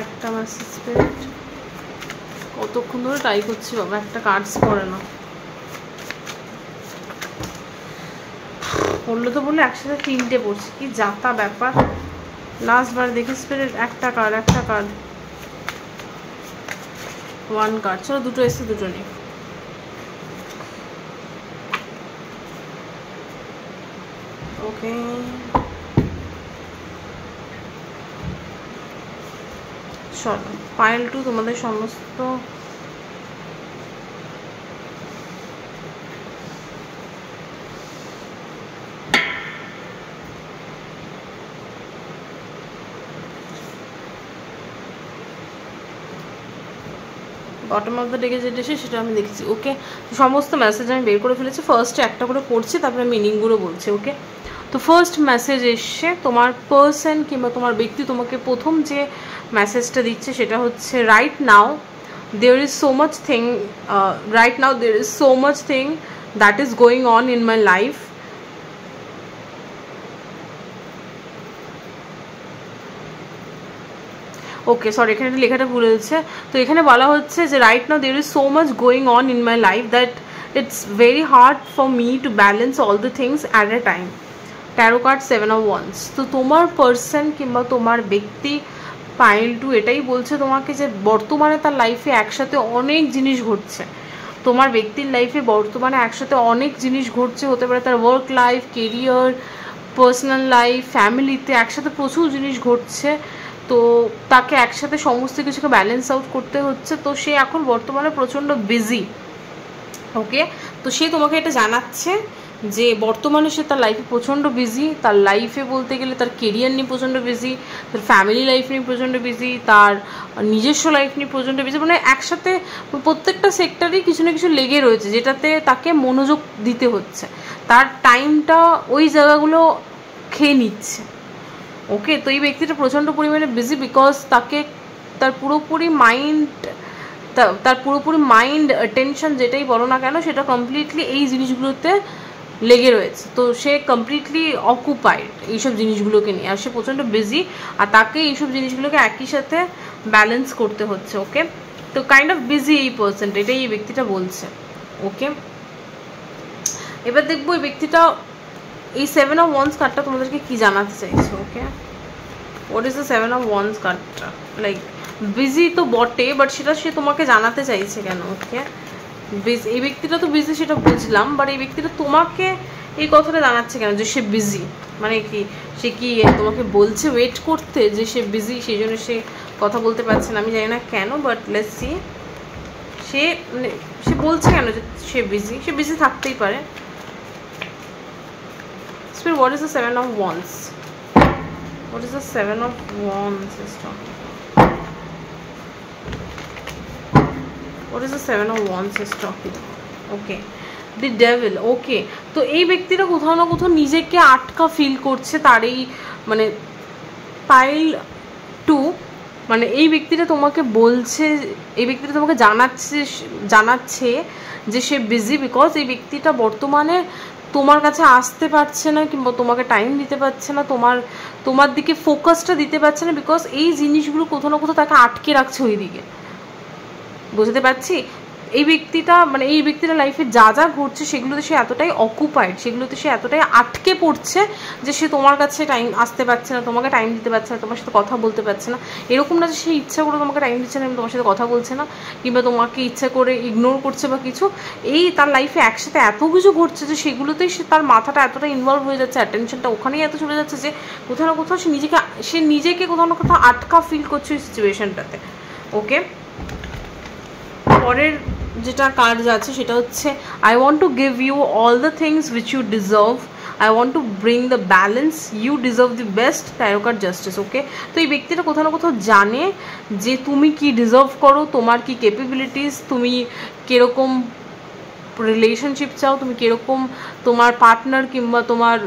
একটা মেসেজ স্পিরিট। কতক্ষণ ধরে ট্রাই করছি বাবা, একটা কার্ডস করে না। পড়লো তো বললে একসাথে তিনটে পড়ছি, কি যাতা ব্যাপার। লাস্ট বার দেখি স্পিরিট, একটা কার্ড, ওয়ান কার্ড। চলো দুটো এসে দুটো নেই। ওকে, চলো পাইল 2 তোমাদের সমস্ত বটম অফ দ্য ডেকে যেটা এসে সেটা আমি দেখছি। ওকে, সমস্ত মেসেজ আমি বের করে ফেলেছি। ফার্স্টে একটা করে পড়ছি, তারপরে মিনিংগুলো বলছি। ওকে, তো ফার্স্ট মেসেজ এসছে, তোমার পার্সন কিংবা তোমার ব্যক্তি তোমাকে প্রথম যে মেসেজটা দিচ্ছে সেটা হচ্ছে right now there is so much thing right now there is so much thing that is going on in my life. Okay sorry, এখানে লেখাটা ভুল হয়েছে। তো এখানে বলা হচ্ছে যে right now there is so much going on in my life that it's very hard for me to balance all the things at a time. Taro card 7 of Wands। তো তোমার পার্সন কিংবা তোমার ব্যক্তি পাইল 2 এটাই বলছে তোমাকে যে বর্তমানে তার লাইফে একসাথে অনেক জিনিস ঘটছে। তোমার ব্যক্তির লাইফে বর্তমানে একসাথে অনেক জিনিস ঘটছে, হতে পারে তার work life, career, personal life, ফ্যামিলিতে একসাথে প্রচুর জিনিস ঘটছে। তো তাকে একসাথে সমস্ত কিছুকে ব্যালেন্স আউট করতে হচ্ছে। তো সে এখন বর্তমানে প্রচণ্ড বিজি। ওকে, তো সে তোমাকে এটা জানাচ্ছে যে বর্তমানে সে তার লাইফে প্রচণ্ড বিজি। তার লাইফে বলতে গেলে তার কেরিয়ার নিয়ে প্রচণ্ড বিজি, তার ফ্যামিলি লাইফ নিয়ে প্রচণ্ড বিজি, তার নিজস্ব লাইফ নিয়ে প্রচণ্ড বিজি। মানে একসাথে প্রত্যেকটা সেক্টরেই কিছু না কিছু লেগে রয়েছে, যেটাতে তাকে মনোযোগ দিতে হচ্ছে। তার টাইমটা ওই জায়গাগুলো খেয়ে নিচ্ছে। ওকে, তো এই ব্যক্তিটা প্রচণ্ড পরিমাণে বিজি, বিকজ তাকে তার পুরোপুরি মাইন্ড টেনশন যেটাই বলো না কেন সেটা কমপ্লিটলি এই জিনিসগুলোতে লেগে রয়েছে। তো সে কমপ্লিটলি অকুপাইড এইসব জিনিসগুলোকে নিয়ে, আর সে প্রচণ্ড বিজি, আর তাকে এইসব জিনিসগুলোকে একই সাথে ব্যালেন্স করতে হচ্ছে। ওকে, তো কাইন্ড অফ বিজি এই পার্সনটা, এটাই এই ব্যক্তিটা বলছে। ওকে, এবার দেখবো এই ব্যক্তিটা এই 7 of Wands কার্ডটা তোমাদেরকে কি জানাতে চাইছে। Okay, what is the 7 of Wands কার্ডটা? লাইক বিজি তো বটে, বাট সেটা সে তোমাকে জানাতে চাইছে কেন? ওকে, এই ব্যক্তিটা তো বিজি সেটা বুঝলাম, বাট এই ব্যক্তিটা তোমাকে এই কথাটা জানাচ্ছে কেন যে সে বিজি? মানে কি সে কি তোমাকে বলছে ওয়েট করতে যে সে বিজি, সেই জন্য সে কথা বলতে পারছে না? আমি জানি না কেন, বাট লেটস সি সে বলছে কেন যে সে বিজি। সে বিজি থাকতেই পারে। Spirit, what is the 7 of Wands? What is the 7 of Wands is talking? What is the 7 of Wands is talking? Okay, the devil. Okay, তো এই ব্যক্তিটা কোথাও না কোথাও নিজেকে আটকা ফিল করছে তার এই মানে পাইল 2। মানে এই ব্যক্তিটা তোমাকে বলছে, এই ব্যক্তিটা তোমাকে জানাচ্ছে যে সে বিজি, বিকজ এই ব্যক্তিটা বর্তমানে তোমার কাছে আসতে পারছে না কিংবা তোমাকে টাইম দিতে পারছে না, তোমার দিকে ফোকাসটা দিতে পারছে না, বিকজ এই জিনিসগুলো কোথাও না কোথাও তাকে আটকে রাখছে ওই দিকে। বুঝতে পারছি এই ব্যক্তিটা লাইফে যা যা ঘটছে সেগুলোতে সে এতটাই অকুপাইড, সেগুলোতে সে এতটাই আটকে পড়ছে যে সে তোমার কাছে টাইম আসতে পারছে না, তোমাকে টাইম দিতে পারছে না, তোমার সাথে কথা বলতে পারছে না। এরকম না যে সে ইচ্ছা করে তোমাকে টাইম দিচ্ছে না, তোমার সাথে কথা বলছে না, কিংবা তোমাকে ইচ্ছা করে ইগনোর করছে বা কিছু। এই তার লাইফে একসাথে এত কিছু ঘটছে যে সেগুলোতেই সে তার মাথাটা এতটা ইনভলভ হয়ে যাচ্ছে, অ্যাটেনশনটা ওখানেই এত চলে যাচ্ছে যে কোথাও না কোথাও সে নিজেকে কোথাও না কোথাও আটকা ফিল করছে ওই সিচুয়েশনটাতে। ওকে, পরের যেটা কার্ড আছে সেটা হচ্ছে I want to give you all the things which you deserve, I want to bring the balance, you deserve the best, tarot card justice. Okay, তো এই ব্যক্তিটা কোথাও না কোথাও জানে যে তুমি কি ডিজার্ভ করো, তোমার কি ক্যাপাবিলিটিস, তুমি কীরকম রিলেশনশিপ চাও, তুমি কীরকম তোমার পার্টনার কিংবা তোমার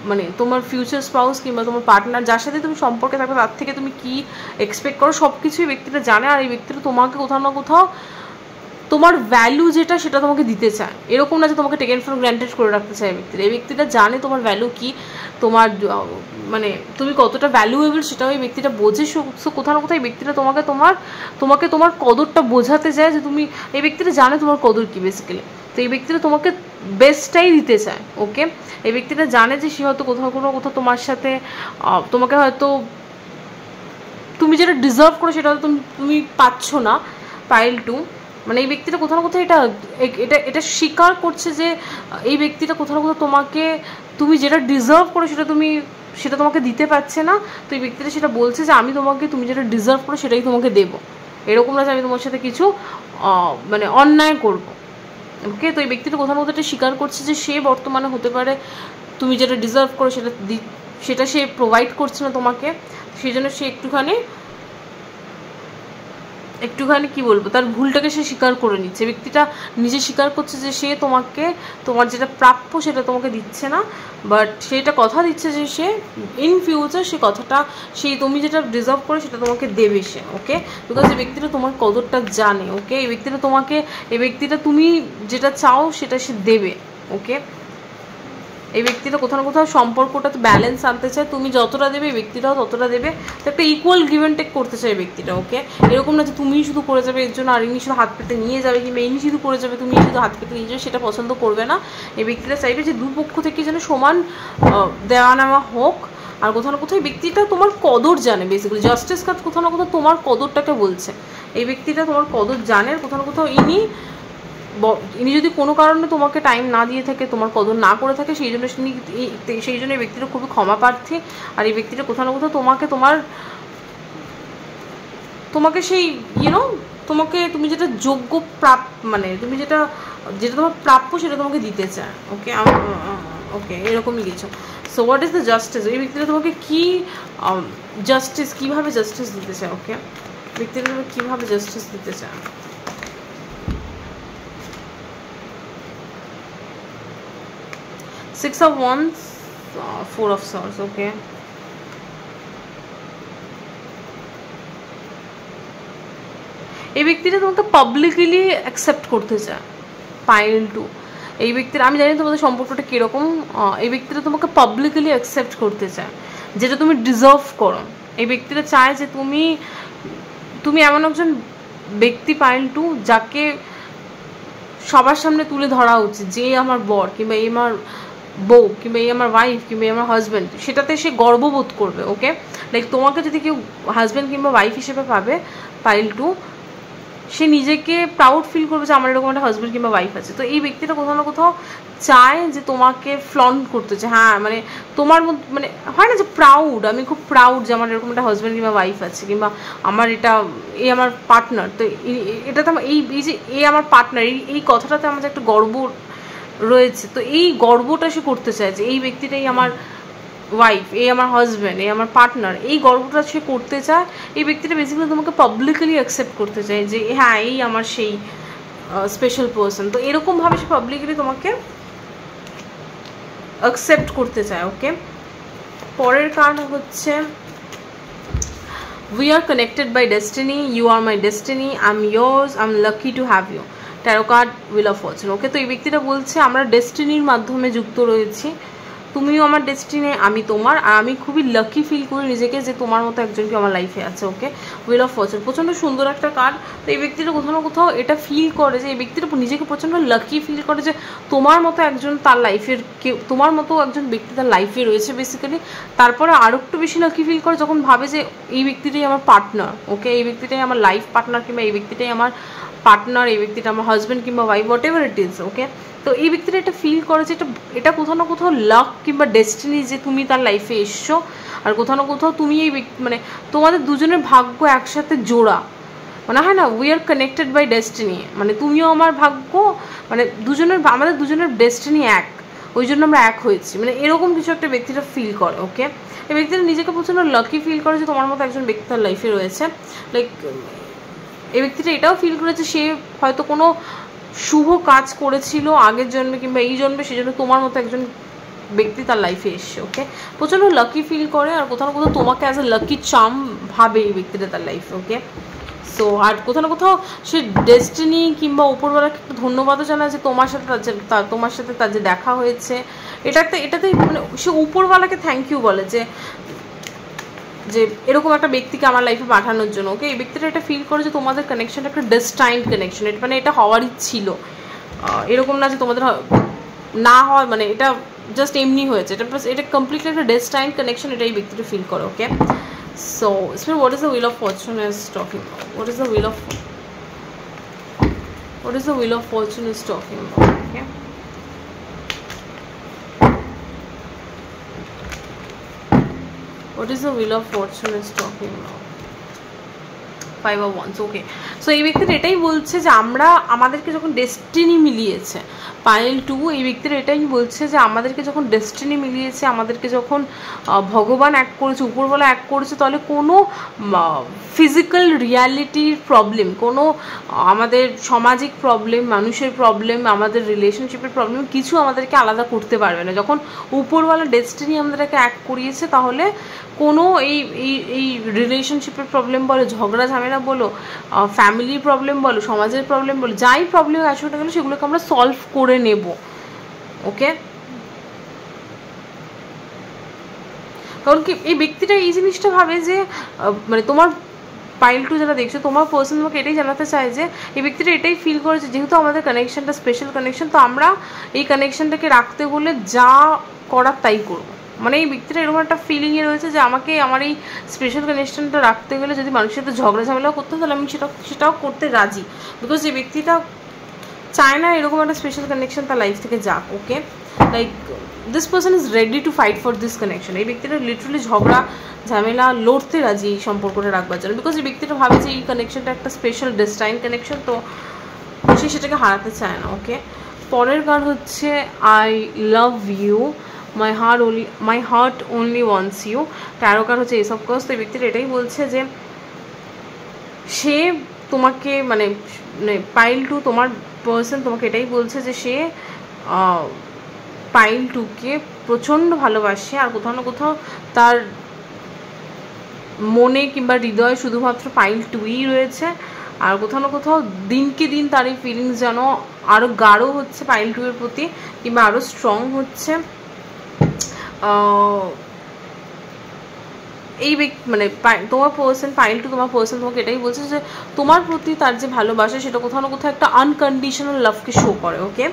মানে তোমার ফিউচার স্পাউস কিংবা তোমার পার্টনার যার সাথে তুমি সম্পর্কে থাকবে তার থেকে তুমি কি এক্সপেক্ট করো, সব কিছুই ব্যক্তিটা জানে। আর এই ব্যক্তিটা তোমাকে কোথাও না কোথাও তোমার ভ্যালু যেটা সেটা তোমাকে দিতে চায়, এরকম না যে তোমাকে টেকেন ফর গ্র্যান্টেড করে রাখতে চায় ব্যক্তিটা। এই ব্যক্তিটা জানে তোমার ভ্যালু কী, তোমার মানে তুমি কতটা ভ্যালুয়েবল সেটাও এই ব্যক্তিটা বোঝে। সো কোথাও না কোথাও এই ব্যক্তিটা তোমাকে তোমার কদরটা বোঝাতে চায় যে তুমি, এই ব্যক্তিটা জানে তোমার কদর কী বেসিক্যালি। তো এই ব্যক্তিটা তোমাকে বেস্টটাই দিতে চায়। ওকে, এই ব্যক্তিটা জানে যে সে হয়তো কোথাও তোমার সাথে তোমাকে হয়তো তুমি যেটা ডিজার্ভ করো সেটা হয়তো তুমি পাচ্ছ না। পাইল 2, মানে এই ব্যক্তিটা কোথাও না কোথাও এটা স্বীকার করছে যে এই ব্যক্তিটা কোথাও না কোথাও তোমাকে, তুমি যেটা ডিজার্ভ করো সেটা তোমাকে দিতে পারছে না। তো এই ব্যক্তিটা সেটা বলছে যে আমি তোমাকে, তুমি যেটা ডিজার্ভ করো সেটাই তোমাকে দেবো, এরকম না যে আমি তোমার সাথে কিছু মানে অন্যায় করবো। ওকে, তো এই ব্যক্তিটা কোথাও না কোথাও এটা স্বীকার করছে যে সে বর্তমানে হতে পারে তুমি যেটা ডিজার্ভ করো সেটা সে প্রোভাইড করছে না তোমাকে, সেই জন্য সে একটুখানি কি বলবো, তার ভুলটাকে সে স্বীকার করে নিচ্ছে। ব্যক্তিটা নিজে স্বীকার করছে যে সে তোমার যেটা প্রাপ্য সেটা তোমাকে দিচ্ছে না, বাট সেটা কথা দিচ্ছে যে সে ইন ফিউচার সে কথাটা, তুমি যেটা ডিজার্ভ করে সেটা তোমাকে দেবে সে। ওকে, বিকজ এই ব্যক্তিটা তোমার কদরটা জানে। ওকে, এই ব্যক্তিটা তুমি যেটা চাও সেটা সে দেবে। ওকে, এই ব্যক্তিটা কোথাও না কোথাও সম্পর্কটাতে ব্যালেন্স আনতে চায়, তুমি যতটা দেবে এই ব্যক্তিটাও ততটা দেবে, তো একটা ইকুয়াল গিভ অ্যান্ড টেক করতে চায় ব্যক্তিটা। ওকে, এরকম না যে তুমিই শুধু করে যাবে এর জন্য আর ইনি শুধু হাত পেতে নিয়ে যাবে, কিংবা ইনি শুধু করে যাবে তুমি শুধু হাত পেতে নিয়ে যাবে, সেটা পছন্দ করবে না। এই ব্যক্তিটা চাইবে যে দুপক্ষ থেকে যেন সমান দেওয়া নেওয়া হোক। আর কোথাও না কোথাও এই ব্যক্তিটা তোমার কদর জানে, বেসিক্যালি জাস্টিস কার্ড কোথাও না কোথাও তোমার কদরটাকে বলছে। এই ব্যক্তিটা তোমার কদর জানে, কোথাও না কোথাও ইনি যদি কোনো কারণে তোমাকে টাইম না দিয়ে থাকে, তোমার কদর না করে থাকে, সেই জন্য এই ব্যক্তিটা খুবই ক্ষমা প্রার্থী। আর এই ব্যক্তিটা কোথাও না কোথাও তোমাকে সেই তুমি যেটা যোগ্য মানে তুমি যেটা তোমার প্রাপ্য সেটা তোমাকে দিতে চায়। ওকে, ওকে, এরকমই কিছু। So what is the justice, এই ব্যক্তিটা তোমাকে কি কীভাবে জাস্টিস দিতে চায়। ওকে, ব্যক্তিটা তোমাকে কীভাবে জাস্টিস দিতে চায়। Six of Wands, Four of Swords. Okay, এই ব্যক্তিটা তোমাকে পাবলিকলি অ্যাকসেপ্ট করতে চায়। পাইল 2, এই ব্যক্তির, আমি জানি তোমাদের সম্পর্কটা কীরকম, এই ব্যক্তিটা তোমাকে পাবলিকলি অ্যাকসেপ্ট করতে চায় যেটা তুমি ডিজার্ভ করো। এই ব্যক্তিটা চায় যে তুমি এমন একজন ব্যক্তি পাইল 2 যাকে সবার সামনে তুলে ধরা উচিত যে আমার বর, কিংবা এই আমার বউ, কিংবা এই আমার ওয়াইফ, কিংবা এই আমার হাজব্যান্ড, সেটাতে সে গর্ববোধ করবে। ওকে, লাইক তোমাকে যদি কেউ হাজব্যান্ড কিংবা ওয়াইফ হিসেবে পাবে পাইল 2, সে নিজেকে প্রাউড ফিল করবে যে আমার এরকম একটা হাজব্যান্ড কিংবা ওয়াইফ আছে। তো এই ব্যক্তিটা কোথাও না কোথাও চায় যে তোমাকে ফ্লন্ট করতে চায়। হ্যাঁ, মানে তোমার মানে হয় না যে প্রাউড, আমি খুব প্রাউড যে আমার এরকম একটা হাজব্যান্ড কিংবা ওয়াইফ আছে, কিংবা আমার এই আমার পার্টনার। তো এটাতে এই যে আমার পার্টনার, এই কথাটাতে আমার যে একটা গর্ব রয়েছে, তো এই গর্বটা সে করতে চায় যে এই ব্যক্তিটাই আমার ওয়াইফ, এই আমার হাজব্যান্ড, এই আমার পার্টনার, এই গর্বটা সে করতে চায়। এই ব্যক্তিটা বেসিক্যালি তোমাকে পাবলিকলি অ্যাকসেপ্ট করতে চায় যে হ্যাঁ, এই আমার সেই স্পেশাল পার্সন। তো এরকমভাবে সে পাবলিকলি তোমাকে অ্যাকসেপ্ট করতে চায়। ওকে, পরের কারণ হচ্ছে we are connected by destiny, you are my destiny, I'm yours, I'm lucky to have you, tarot card wheel of fortune. Okay, তো এই ব্যক্তিটা বলছে আমরা ডেস্টিনির মাধ্যমে যুক্ত রয়েছি, তুমিও আমার ডেস্টিনি, আমি তোমার, আর আমি খুবই লাকি ফিল করি নিজেকে যে তোমার মতো একজনকে আমার লাইফে আছে। ওকে, হুইল অফ ফরচুন প্রচণ্ড সুন্দর একটা কার্ড। তো এই ব্যক্তিটা কোথাও না কোথাও এটা ফিল করে যে এই ব্যক্তিটা নিজেকে প্রচণ্ড লাকি ফিল করে যে তোমার মতো একজন তার লাইফের তোমার মতো একজন ব্যক্তি তার লাইফে রয়েছে বেসিক্যালি। তারপরে আরও একটু বেশি লাকি ফিল করে যখন ভাবে যে এই ব্যক্তিটাই আমার পার্টনার। ওকে, এই ব্যক্তিটাই আমার লাইফ পার্টনার, কিংবা এই ব্যক্তিটাই আমার পার্টনার, এই ব্যক্তিটা আমার হাজব্যান্ড কিংবা wife, whatever it is. Okay, তো এই ব্যক্তিটা এটা ফিল করে যে এটা কোথাও না কোথাও লাক কিংবা ডেস্টিনি যে তুমি তার লাইফে এসছো, আর কোথাও না কোথাও তুমি এই মানে তোমাদের দুজনের ভাগ্য একসাথে জোড়া, মানে হয় না we are connected by destiny, মানে তুমিও আমার ভাগ্য, মানে আমাদের দুজনের ডেস্টিনি এক। ওই জন্য আমরা এক হয়েছি, মানে এরকম কিছু একটা ব্যক্তিটা ফিল করে। ওকে, এই ব্যক্তিটা নিজেকে প্রচণ্ড লাকি ফিল করে যে তোমার মতো একজন ব্যক্তি তার লাইফে রয়েছে। লাইক এই ব্যক্তিটা এটাও ফিল করেছে সে হয়তো কোনো শুভ কাজ করেছিল আগের জন্মে কিংবা এই জন্মে, সেই জন্য তোমার মতো একজন ব্যক্তি তার লাইফে এসছে। ওকে, প্রচণ্ড লাকি ফিল করে আর কোথাও না কোথাও তোমাকে অ্যাজ এ লাকি চার্ম ভাবে এই ব্যক্তিটা তার লাইফে। ওকে, সো আর কোথাও না কোথাও সে ডেস্টিনি কিংবা উপরওয়ালাকে একটা ধন্যবাদও জানায় যে তোমার সাথে তার যে দেখা হয়েছে, এটাতেই মানে সে উপরওয়ালাকে থ্যাংক ইউ বলে যে এরকম একটা ব্যক্তিকে আমার লাইফে পাঠানোর জন্য। ওকে, এই ব্যক্তিটা এটা ফিল করে যে তোমাদের কানেকশনটা একটা ডেস্টাইন্ড কানেকশন, এটা মানে এটা হওয়ারই ছিল, এরকম না যে তোমাদের না হয়, মানে এটা জাস্ট এমনি হয়েছে, এটা কমপ্লিটলি একটা ডেস্টাইন্ড কানেকশন, এটা এই ব্যক্তিটা ফিল করে। ওকে, so what is the wheel of fortune is talking about? What is the wheel of fortune is talking about? Okay, what is the wheel of fortune is talking about? 5 of Wands. Okay, so এই ব্যক্তিটা এটাই বলছে যে আমাদেরকে যখন destiny মিলিয়েছে, pile 2 এই ব্যক্তিটা এটাই বলছে যে আমাদেরকে যখন ডেস্টিনি মিলিয়েছে, আমাদেরকে যখন ভগবান এক করেছে, উপরওয়ালা এক করেছে, তাহলে কোনো ফিজিক্যাল রিয়ালিটির প্রবলেম, কোনো আমাদের সামাজিক প্রবলেম, মানুষের প্রবলেম, আমাদের রিলেশনশিপের প্রবলেম কিছু আমাদেরকে আলাদা করতে পারবে না। যখন উপরওয়ালা ডেস্টিনি আমাদেরকে এক করিয়েছে, তাহলে কোনো এই রিলেশনশিপের প্রবলেম বলো, ঝগড়া ঝামেলা বলো, ফ্যামিলির প্রবলেম বলো, সমাজের প্রবলেম বলো, যাই প্রবলেম আসে ওটা গেলে সেগুলোকে আমরা সলভ করে নেব। ওকে, কারণ কি এই ব্যক্তিটা এই জিনিসটা ভাবে যে মানে তোমার পাইল 2 যারা দেখছো, তোমার পার্সন তোমাকে এটাই জানাতে চায় যে এই ব্যক্তিটা এটাই ফিল করেছে যেহেতু আমাদের কানেকশনটা স্পেশাল কানেকশন, তো আমরা এই কানেকশনটাকে রাখতে হলে যা করার তাই করবো। মানে এই ব্যক্তিটা এরকম একটা ফিলিংয়ে রয়েছে যে আমাকে আমার এই স্পেশাল কানেকশনটা রাখতে গেলে যদি মানুষের সাথে ঝগড়া ঝামেলাও করতে হয়, তাহলে আমি সেটাও করতে রাজি, বিকজ এই ব্যক্তিটা চায় না এরকম একটা স্পেশাল কানেকশন তার লাইফ থেকে যাক। Okay, like this person is ready to fight for this connection. এই ব্যক্তিটা লিটারালি ঝগড়া ঝামেলা লড়তে রাজি এই সম্পর্কটা রাখবার জন্য, বিকজ এই ব্যক্তিটা ভাবে যে এই কানেকশনটা একটা স্পেশাল ডেস্টাইন কানেকশন, তো সে সেটাকে হারাতে চায় না। ওকে, পরের কার্ড হচ্ছে I love you, my heart only wants you. Tarot card হচ্ছে এসব কাজ। তো এই ব্যক্তিটা এটাই বলছে যে সে তোমাকে মানে পাইল 2 তোমার পার্সন তোমাকে এটাই বলছে যে সে পাইল 2কে প্রচণ্ড ভালোবাসে, আর কোথাও না কোথাও তার মনে কিংবা হৃদয়ে শুধুমাত্র পাইল 2ই রয়েছে, আর কোথাও না কোথাও দিনকে দিন তার এই ফিলিংস যেন আরও গাঢ় হচ্ছে পাইল 2 এর প্রতি, কিংবা আরও স্ট্রং হচ্ছে। এই মানে তোমার পার্সন পাইল 2 তোমার পার্সন তোমাকে এটাই বলছে যে তোমার প্রতি তার যে ভালোবাসা সেটা কোথাও না কোথাও একটা আনকন্ডিশনাল লাভকে শো করে। ওকে,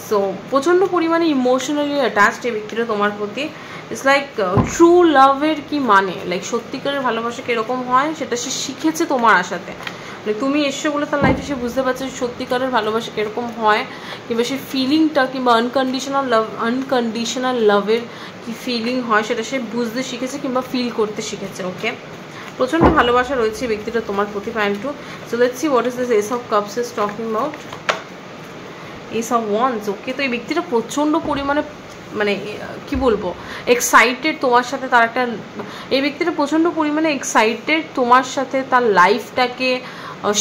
সো প্রচণ্ড পরিমাণে ইমোশনালি অ্যাটাচড এই ব্যক্তিটা তোমার প্রতি। ইটস লাইক ট্রু লাভের কি মানে, লাইক সত্যিকারের ভালোবাসা কীরকম হয় সেটা সে শিখেছে তোমার আশাতে। মানে তুমি এসছো বলে তার লাইফে সে বুঝতে পারছে সত্যিকারের ভালোবাসা কীরকম হয়, কিংবা সে ফিলিংটা কিংবা আনকন্ডিশনাল লাভের কি ফিলিং হয় সেটা সে বুঝতে শিখেছে কিংবা ফিল করতে শিখেছে। ওকে, প্রচণ্ড ভালোবাসা রয়েছে ব্যক্তিটা তোমার প্রতি pile 2। So let's see what is this ace of cups is talking about. Ace of wands. Okay, তো এই ব্যক্তিটা প্রচণ্ড পরিমাণে মানে কি বলবো এক্সাইটেড তোমার সাথে, তার একটা এই ব্যক্তিটা প্রচণ্ড পরিমাণে এক্সাইটেড তোমার সাথে তার লাইফটাকে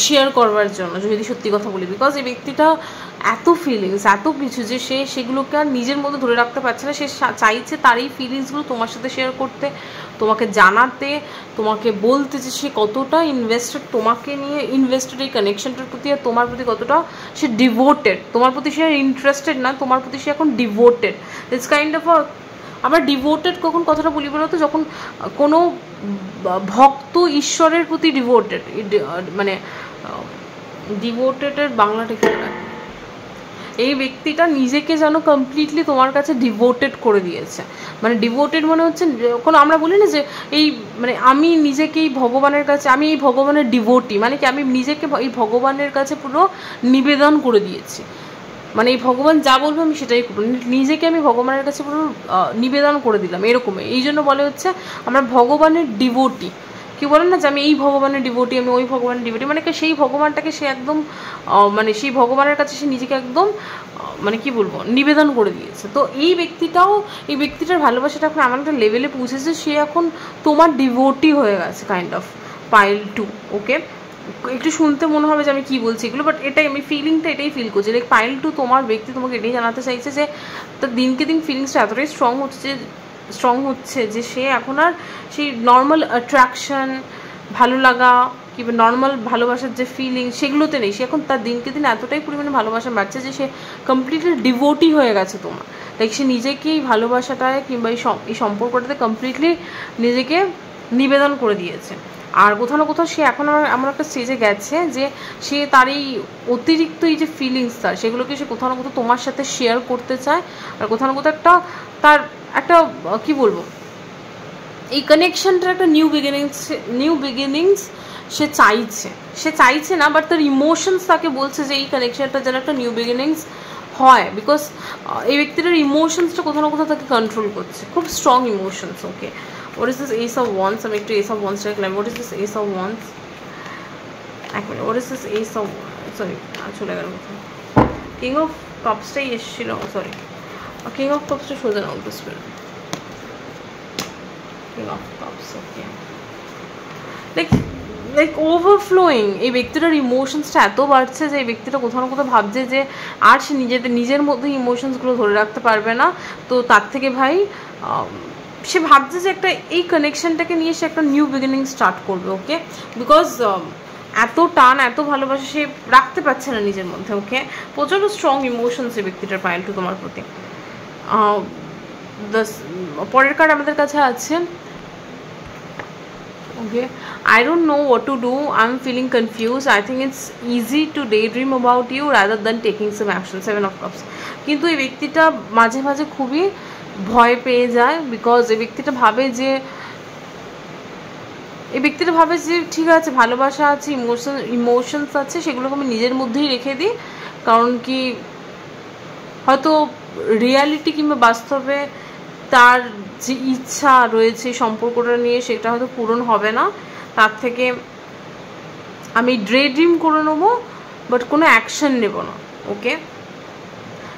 শেয়ার করবার জন্য, যদি সত্যি কথা বলি, বিকজ এই ব্যক্তিটা এত ফিলিংস এত কিছু যে সে সেগুলোকে আর নিজের মধ্যে ধরে রাখতে পারছে না। সে চাইছে তার এই ফিলিংসগুলো তোমার সাথে শেয়ার করতে, তোমাকে জানাতে, তোমাকে বলতে যে সে কতটা ইনভেস্টেড তোমাকে নিয়ে, ইনভেস্টেড এই কানেকশনটার প্রতি, আর তোমার প্রতি কতটা সে ডিভোটেড। তোমার প্রতি সে ইন্টারেস্টেড না, তোমার প্রতি সে এখন ডিভোটেড। ইটস কাইন্ড অফ আমরা ডিভোটেড কখন কথাটা বলি বলো তো, যখন কোনো ভক্ত ঈশ্বরের প্রতি ডিভোটেড, মানে ডিভোটেডের বাংলাটা কি, এই ব্যক্তিটা নিজেকে যেন কমপ্লিটলি তোমার কাছে ডিভোটেড করে দিয়েছে। মানে ডিভোটেড মানে হচ্ছে কোনো আমরা বলি না যে এই মানে আমি নিজেকেই ভগবানের কাছে, আমি এই ভগবানের ডিভোটি, মানে কি আমি নিজেকে এই ভগবানের কাছে পুরো নিবেদন করে দিয়েছি। মানে এই ভগবান যা বলবো আমি সেটাই করবো, নিজেকে আমি ভগবানের কাছে পুরো নিবেদন করে দিলাম, এরকমই। এই জন্য বলে হচ্ছে আমরা ভগবানের ডিভোটি। কি বলেন না যে আমি এই ভগবানের ডিভোটি, আমি ওই ভগবানের ডিভোটি, মানে সেই ভগবানটাকে সে একদম মানে সেই ভগবানের কাছে সে নিজেকে একদম মানে কি বলবো নিবেদন করে দিয়েছে। তো এই ব্যক্তিটার ভালোবাসাটা এখন এমন একটা লেভেলে পৌঁছেছে, সে এখন তোমার ডিভোটি হয়ে গেছে কাইন্ড অফ পাইল 2। ওকে, একটু শুনতে মনে হবে যে আমি কি বলছি এগুলো, বাট এটাই আমি ফিলিংটা এটাই ফিল করছি। লাইক পাইল 2 তোমার ব্যক্তি তোমাকে এটাই জানাতে চাইছে যে তার দিনকে দিন ফিলিংসটা এতটাই স্ট্রং হচ্ছে যে সে এখন আর সেই নর্মাল অ্যাট্রাকশন, ভালো লাগা কিংবা নর্মাল ভালোবাসার যে ফিলিং সেগুলোতে নেই। সে এখন তার দিনকে দিন এতটাই পরিমাণে ভালোবাসা বাড়ছে যে সে কমপ্লিটলি ডিভোটি হয়ে গেছে তোমার। লাইক সে নিজেকে এই ভালোবাসাটায় কিংবা এই সম্পর্কটাতে কমপ্লিটলি নিজেকে নিবেদন করে দিয়েছে। আর কোথাও না কোথাও সে এখন এমন একটা স্টেজে গেছে যে সে তার এই অতিরিক্ত এই যে ফিলিংস সেগুলোকে সে কোথাও না কোথাও তোমার সাথে শেয়ার করতে চায়। আর কোথাও না কোথাও তার একটা কি বলবো এই কানেকশনটার একটা নিউ বিগিনিংস সে চাইছে না, বাট তার ইমোশনস তাকে বলছে যে এই কানেকশনটা যেন একটা নিউ বিগিনিংস হয়। বিকজ এই ব্যক্তিটার ইমোশনসটা কোথাও না কোথাও তাকে কন্ট্রোল করছে, খুব strong emotions. Okay, what is this ace of wands? আমি একটু ace of wands টা দেখলাম। what is this ace of wands? এক minute, what is this ace of sorry চলে গেল কোথাও, কিং অফ কাপসটাই এসেছিল, সরি কিং অফ কাপসটা সোজা নাও তো spirit, king of cups. Okay, like overflowing এই ব্যক্তিটার ইমোশনসটা এত বাড়ছে যে এই ব্যক্তিটা কোথাও না কোথাও ভাবছে যে আর সে নিজের মধ্যে ইমোশনসগুলো ধরে রাখতে পারবে না। তো তার থেকে ভাই সে ভাবছে যে একটা এই কানেকশনটাকে নিয়ে সে একটা নিউ বিগিনিং স্টার্ট করবে। ওকে, বিকজ এত টান এত ভালোবাসা সে রাখতে পারছে না নিজের মধ্যে। ওকে, প্রচণ্ড স্ট্রং ইমোশনস এই ব্যক্তিটার পাইল 2 তোমার প্রতি। পরের কার্ড আমাদের কাছে আছে। Okay, I don't know what to do. I'm feeling confused. I think it's easy to daydream about you rather than taking some action. 7 of Cups. কিন্তু এই ব্যক্তিটা মাঝে মাঝে খুবই ভয় পেয়ে যায়, বিকজ এই ব্যক্তিটা ভাবে যে ঠিক আছে ভালোবাসা আছে, ইমোশনস আছে, সেগুলোকে আমি নিজের মধ্যেই রেখে দিই। কারণ কি হয়তো রিয়ালিটি কিংবা বাস্তবে তার যে ইচ্ছা রয়েছে সম্পর্কটা নিয়ে সেটা হয়তো পূরণ হবে না, তার থেকে আমি ড্রে ড্রিম করে নেবো, বাট কোনো অ্যাকশন নেব না। ওকে,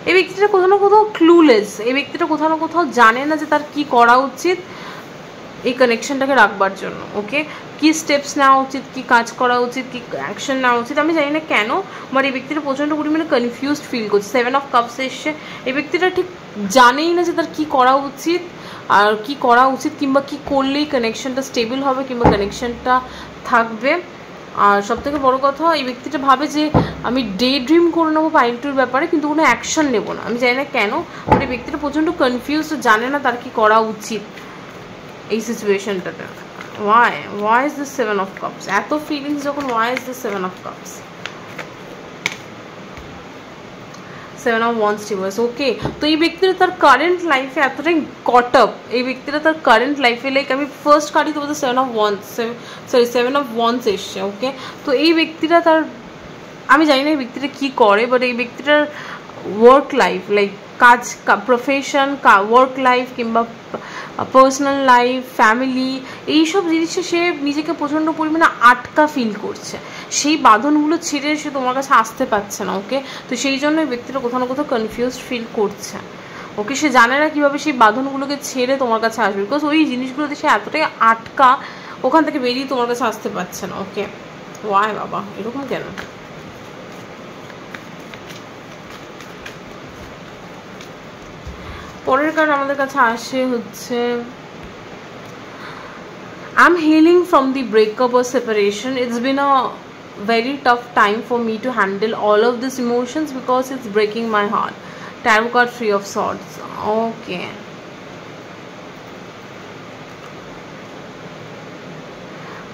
এই ব্যক্তিটা কোথাও না কোথাও ক্লুলেস, এই ব্যক্তিটা কোথাও না কোথাও জানে না যে তার কি করা উচিত এই কানেকশনটাকে রাখবার জন্য। ওকে, কি স্টেপস নেওয়া উচিত, কি কাজ করা উচিত, কি অ্যাকশন নেওয়া উচিত, আমি জানি না কেন, বাট এই ব্যক্তিটা প্রচণ্ড পরিমাণে কনফিউজড ফিল করছে। 7 অফ কাপস এসছে, এই ব্যক্তিটা ঠিক জানেই না যে তার কী করা উচিত আর কি করা উচিত, কিংবা কি করলেই কানেকশনটা স্টেবল হবে কিংবা কানেকশনটা থাকবে। আর সবথেকে বড় কথা এই ব্যক্তিটা ভাবে যে আমি ডে ড্রিম করে নেবো পাইল 2-র ব্যাপারে, কিন্তু কোনো অ্যাকশন নেবো না। আমি জানি না কেন, বাট এই ব্যক্তিটা প্রচণ্ড কনফিউজড, জানে না তার কি করা উচিত এই সিচুয়েশনটাতে। why is this 7 of Cups? এত ফিলিংস যখন, why is this 7 of Cups? 7 of Wands reverse. ওকে, তো এই ব্যক্তিটা তার কারেন্ট লাইফে এতটাই কট আপ, এই ব্যক্তিটা তার কারেন্ট লাইফে লাইক আমি ফার্স্ট কার্ডই তোমাদের 7 of Wands এসছে। ওকে, তো এই ব্যক্তিটা তার, আমি জানি না এই ব্যক্তিটা কী করে, বাট এই ব্যক্তিটার ওয়ার্ক লাইফ লাইক কাজ, প্রফেশন, ওয়ার্ক লাইফ কিংবা পার্সোনাল লাইফ, ফ্যামিলি, এইসব জিনিসে সে নিজেকে প্রচণ্ড পরিমাণে আটকা ফিল করছে, সেই বাঁধনগুলো ছেড়ে সে তোমার কাছে আসতে পারছে না। ওকে, তো সেই জন্য এই ব্যক্তিটা কোথাও না কোথাও কনফিউজড ফিল করছে। ওকে, সে জানে না কীভাবে সেই বাঁধনগুলোকে ছেড়ে তোমার কাছে আসবে, বিকজ ওই জিনিসগুলোতে সে এতটাই আটকা, ওখান থেকে বেরিয়ে তোমার কাছে আসতে পারছে না। ওকে, ওয়াই বাবা এরকম কেন? পরের কারণ আমাদের কাছে আসে হচ্ছে I'm healing from the breakup or separation. It's been a very tough time for me to handle all of these emotions because it's breaking my heart. Tarot card 3 of Swords. Okay.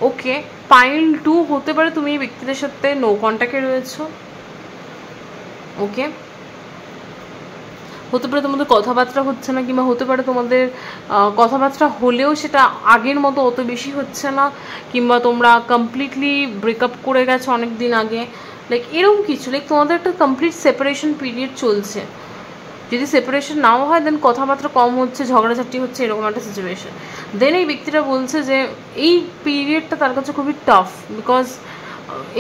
Okay, pile 2 হতে পারে তুমি এই ব্যক্তিদের সাথে no কন্ট্যাক্টে রয়েছো। ওকে, হতে পারে তোমাদের কথাবার্তা হচ্ছে না, কিংবা হতে পারে তোমাদের কথাবার্তা হলেও সেটা আগের মতো অত বেশি হচ্ছে না, কিংবা তোমরা কমপ্লিটলি ব্রেকআপ করে গেছো অনেক দিন আগে, লাইক এরকম কিছু, লাইক তোমাদের একটা কমপ্লিট সেপারেশন পিরিয়ড চলছে। যদি সেপারেশন নাও হয় দেন কথাবার্তা কম হচ্ছে, ঝগড়াঝাটি হচ্ছে, এরকম একটা সিচুয়েশন। দেন এই ব্যক্তিটা বলছে যে এই পিরিয়ডটা তার কাছে খুবই টাফ, বিকজ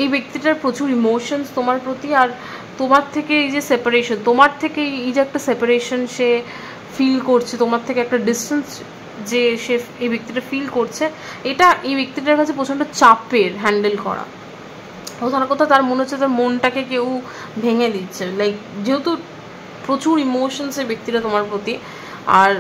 এই ব্যক্তিটার প্রচুর ইমোশনস তোমার প্রতি, আর তোমার থেকে এই যে সেপারেশন, তোমার থেকে এই যে একটা সেপারেশন সে ফিল করছে, তোমার থেকে একটা ডিস্টেন্স যে সে এই ব্যক্তিটা ফিল করছে, এটা এই ব্যক্তিটার কাছে প্রচণ্ড চাপের হ্যান্ডেল করা। কোথাও না কোথাও তার মনে হচ্ছে তার মনটাকে কেউ ভেঙে দিচ্ছে, লাইক যেহেতু প্রচুর ইমোশনস এই ব্যক্তিটা তোমার প্রতি, আর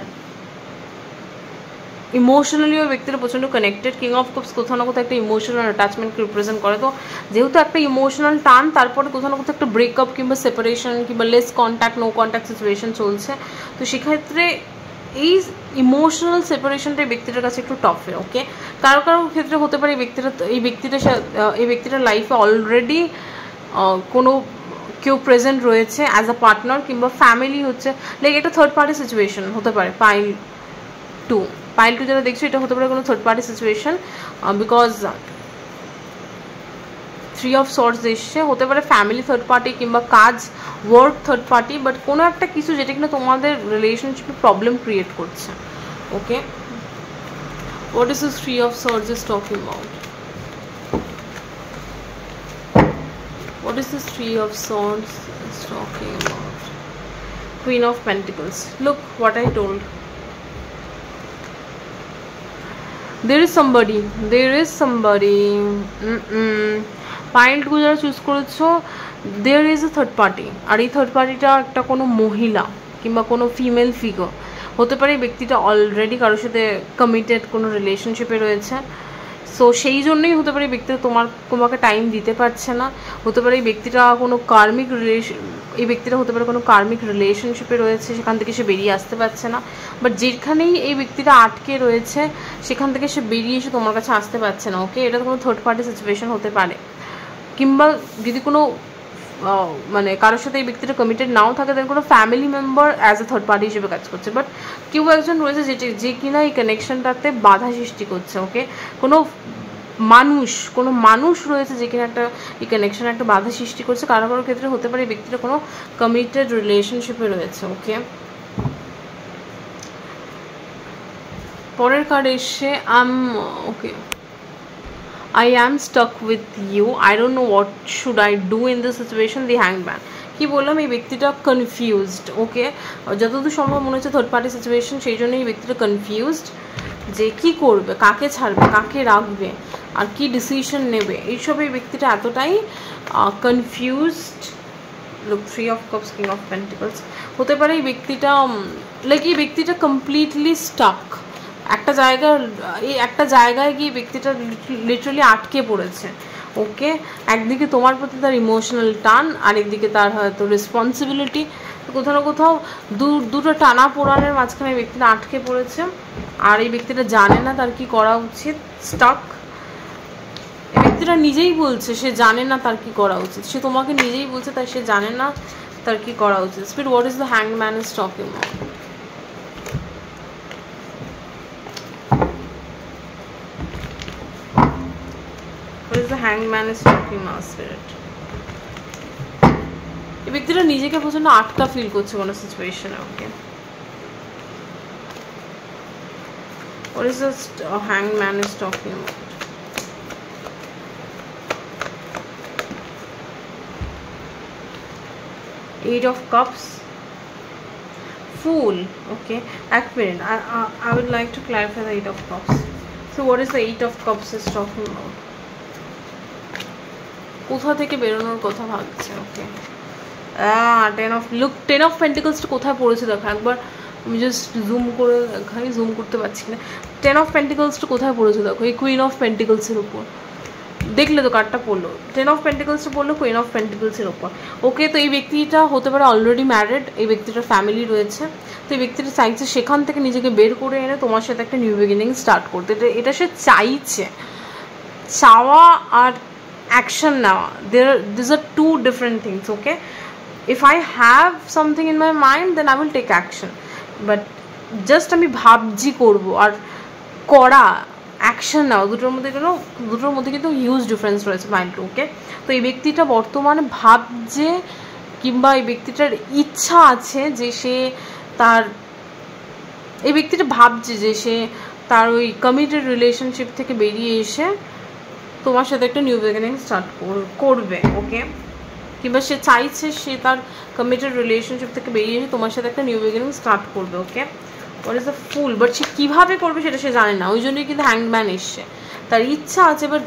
ইমোশনালি ওই ব্যক্তিটা প্রচণ্ড কানেক্টেড। কিং অফ কাপস কোথাও না কোথাও একটা ইমোশনাল অ্যাটাচমেন্টকে রিপ্রেজেন্ট করে। তো যেহেতু একটা ইমোশনাল টান, তারপরে কোথাও না কোথাও একটা ব্রেকআপ কিংবা সেপারেশন কিংবা less contact, no contact situation চলছে, তো সেক্ষেত্রে এই ইমোশনাল সেপারেশনটা এই ব্যক্তিটার কাছে একটু টাফের। ওকে, কারো কারো ক্ষেত্রে হতে পারে এই ব্যক্তিটার লাইফে অলরেডি কোনো কেউ প্রেজেন্ট রয়েছে অ্যাজ আ পার্টনার কিংবা ফ্যামিলি হচ্ছে, লাইক একটা থার্ড পার্টি সিচুয়েশন হতে পারে। পাইল টু যেটা দেখছো, এটা হতে পারে কোনো third party situation, because 3 of sorts এসছে, হতে পারে ফ্যামিলি থার্ড পার্টি কিংবা কাজ ওয়ার্ক থার্ড পার্টি, বাট কোনো একটা কিছু যেটা কিনা তোমাদের রিলেশনশিপে প্রবলেম ক্রিয়েট করছে। Okay, what is this 3 of swords is talking about? What is this 3 of Swords is talking about? Queen of Pentacles. Look what I told. There is somebody. Pile 2 যারা choose করেছো, there is a third party, আর এই third পার্টিটা একটা কোনো মহিলা কিংবা কোনো female figure হতে পারে। এই ব্যক্তিটা অলরেডি কারোর সাথে কমিটেড কোনো রিলেশনশিপে রয়েছে, সো সেই জন্যই হতে পারে এই ব্যক্তিটা তোমাকে টাইম দিতে পারছে না। হতে পারে এই ব্যক্তিটা হতে পারে কোনো কার্মিক রিলেশনশিপে রয়েছে, সেখান থেকে সে বেরিয়ে আসতে পারছে না। বাট যেখানেই এই ব্যক্তিটা আটকে রয়েছে সেখান থেকে সে বেরিয়ে এসে তোমার কাছে আসতে পারছে না। ওকে, এটা কোনো থার্ড পার্টি সিচুয়েশন হতে পারে, কিংবা যদি কোনো মানে কারোর সাথে এই ব্যক্তিটা কমিটেড নাও থাকে, দেন কোনো family member as a third party হিসেবে কাজ করছে। বাট কেউ একজন রয়েছে যে কিনা এই কানেকশনটাতে বাধা সৃষ্টি করছে। ওকে, কোনো মানুষ রয়েছে যে কিনা এই কানেকশন একটা বাধা সৃষ্টি করছে। কারো কারোর ক্ষেত্রে হতে পারে এই ব্যক্তিটা কোনো কমিটেড রিলেশনশিপে রয়েছে। ওকে, পরের কার্ড এসছে ওকে, I am stuck with you. I don't know what should I do in this situation. The Hanged Man. কি বললাম, এই ব্যক্তিটা কনফিউজড। ওকে, যতদূর সম্ভব মনে হচ্ছে থার্ড পার্টি সিচুয়েশন, সেই জন্য এই ব্যক্তিটা কনফিউজড যে কি করবে, কাকে ছাড়বে, কাকে রাখবে, আর কি ডিসিশন নেবে। এইসব এই ব্যক্তিটা এতটাই confused. Look, 3 of cups, king of pentacles হতে পারে এই ব্যক্তিটা কমপ্লিটলি স্টাক একটা জায়গায় গিয়ে ব্যক্তিটা লিটারালি আটকে পড়েছে। ওকে, একদিকে তোমার প্রতি তার ইমোশনাল টান, আরেকদিকে তার হয়তো রেসপন্সিবিলিটি, কোথাও না কোথাও দুটো টানা পোড়ানের মাঝখানে ব্যক্তিটা আটকে পড়েছে, আর এই ব্যক্তিটা জানে না তার কি করা উচিত। স্টাক, এই ব্যক্তিটা নিজেই বলছে সে জানে না তার কি করা উচিত, সে তোমাকে নিজেই বলছে তাই সে জানে না তার কি করা উচিত। Speed, what is the hanged man is talking about? What is the Hanged Man is talking about, Spirit? এই ব্যক্তিটা নিজেকে প্রচন্ড আটকা ফিল করছে কোনো সিচুয়েশনে। ওকে, what is this Hanged Man is talking about? Eight of Cups, Fool. Okay, এক minute, I would like to clarify the 8 of Cups. So what is the 8 of Cups is talking about? কোথা থেকে বেরোনোর কথা ভাবছে। ওকে, 10 of পেন্টিকলসটা কোথায় পড়েছে দেখো একবার, আমি জাস্ট জুম করতে পারছি না। 10 অফ পেন্টিকলসটা কোথায় পড়েছে দেখো, এই কুইন অফ পেন্টিকলসের উপর। দেখলে তো কার্ডটা পড়লো, 10 অফ পেন্টিকলসটা পড়লো কুইন অফ পেন্টিকলসের উপর। ওকে, তো এই ব্যক্তিটা হতে পারে অলরেডি ম্যারিড, এই ব্যক্তিটার ফ্যামিলি রয়েছে, তো এই ব্যক্তিটা চাইছে সেখান থেকে নিজেকে বের করে এনে তোমার সাথে একটা নিউ বিগিনিং স্টার্ট করতে। এটা সে চাইছে, চাওয়া আর অ্যাকশন নেওয়া, these are two different things. Okay, if I have something in my mind then I will take action, but just আমি ভাবছি করব আর করা, অ্যাকশন নেওয়া, দুটোর মধ্যে কিন্তু হিউজ ডিফারেন্স রয়েছে মাইন্ড। ওকে, তো এই ব্যক্তিটা বর্তমানে ভাবছে কিংবা এই ব্যক্তিটার ইচ্ছা আছে যে এই ব্যক্তিটা ভাবছে যে সে তার ওই কমিটেড রিলেশনশিপ থেকে বেরিয়ে এসে তোমার সাথে একটা নিউ বিগিনিং স্টার্ট করবে। ওকে, কিংবা সে চাইছে সে তার কমিটেড রিলেশনশিপ থেকে বেরিয়ে এসে তোমার সাথে একটা নিউ বিগিনিং স্টার্ট করবে। Okay, what is the fool, but সে কীভাবে করবে সেটা সে জানে না, ওই জন্যই কিন্তু হ্যাংম্যান এসছে। তার ইচ্ছা আছে, but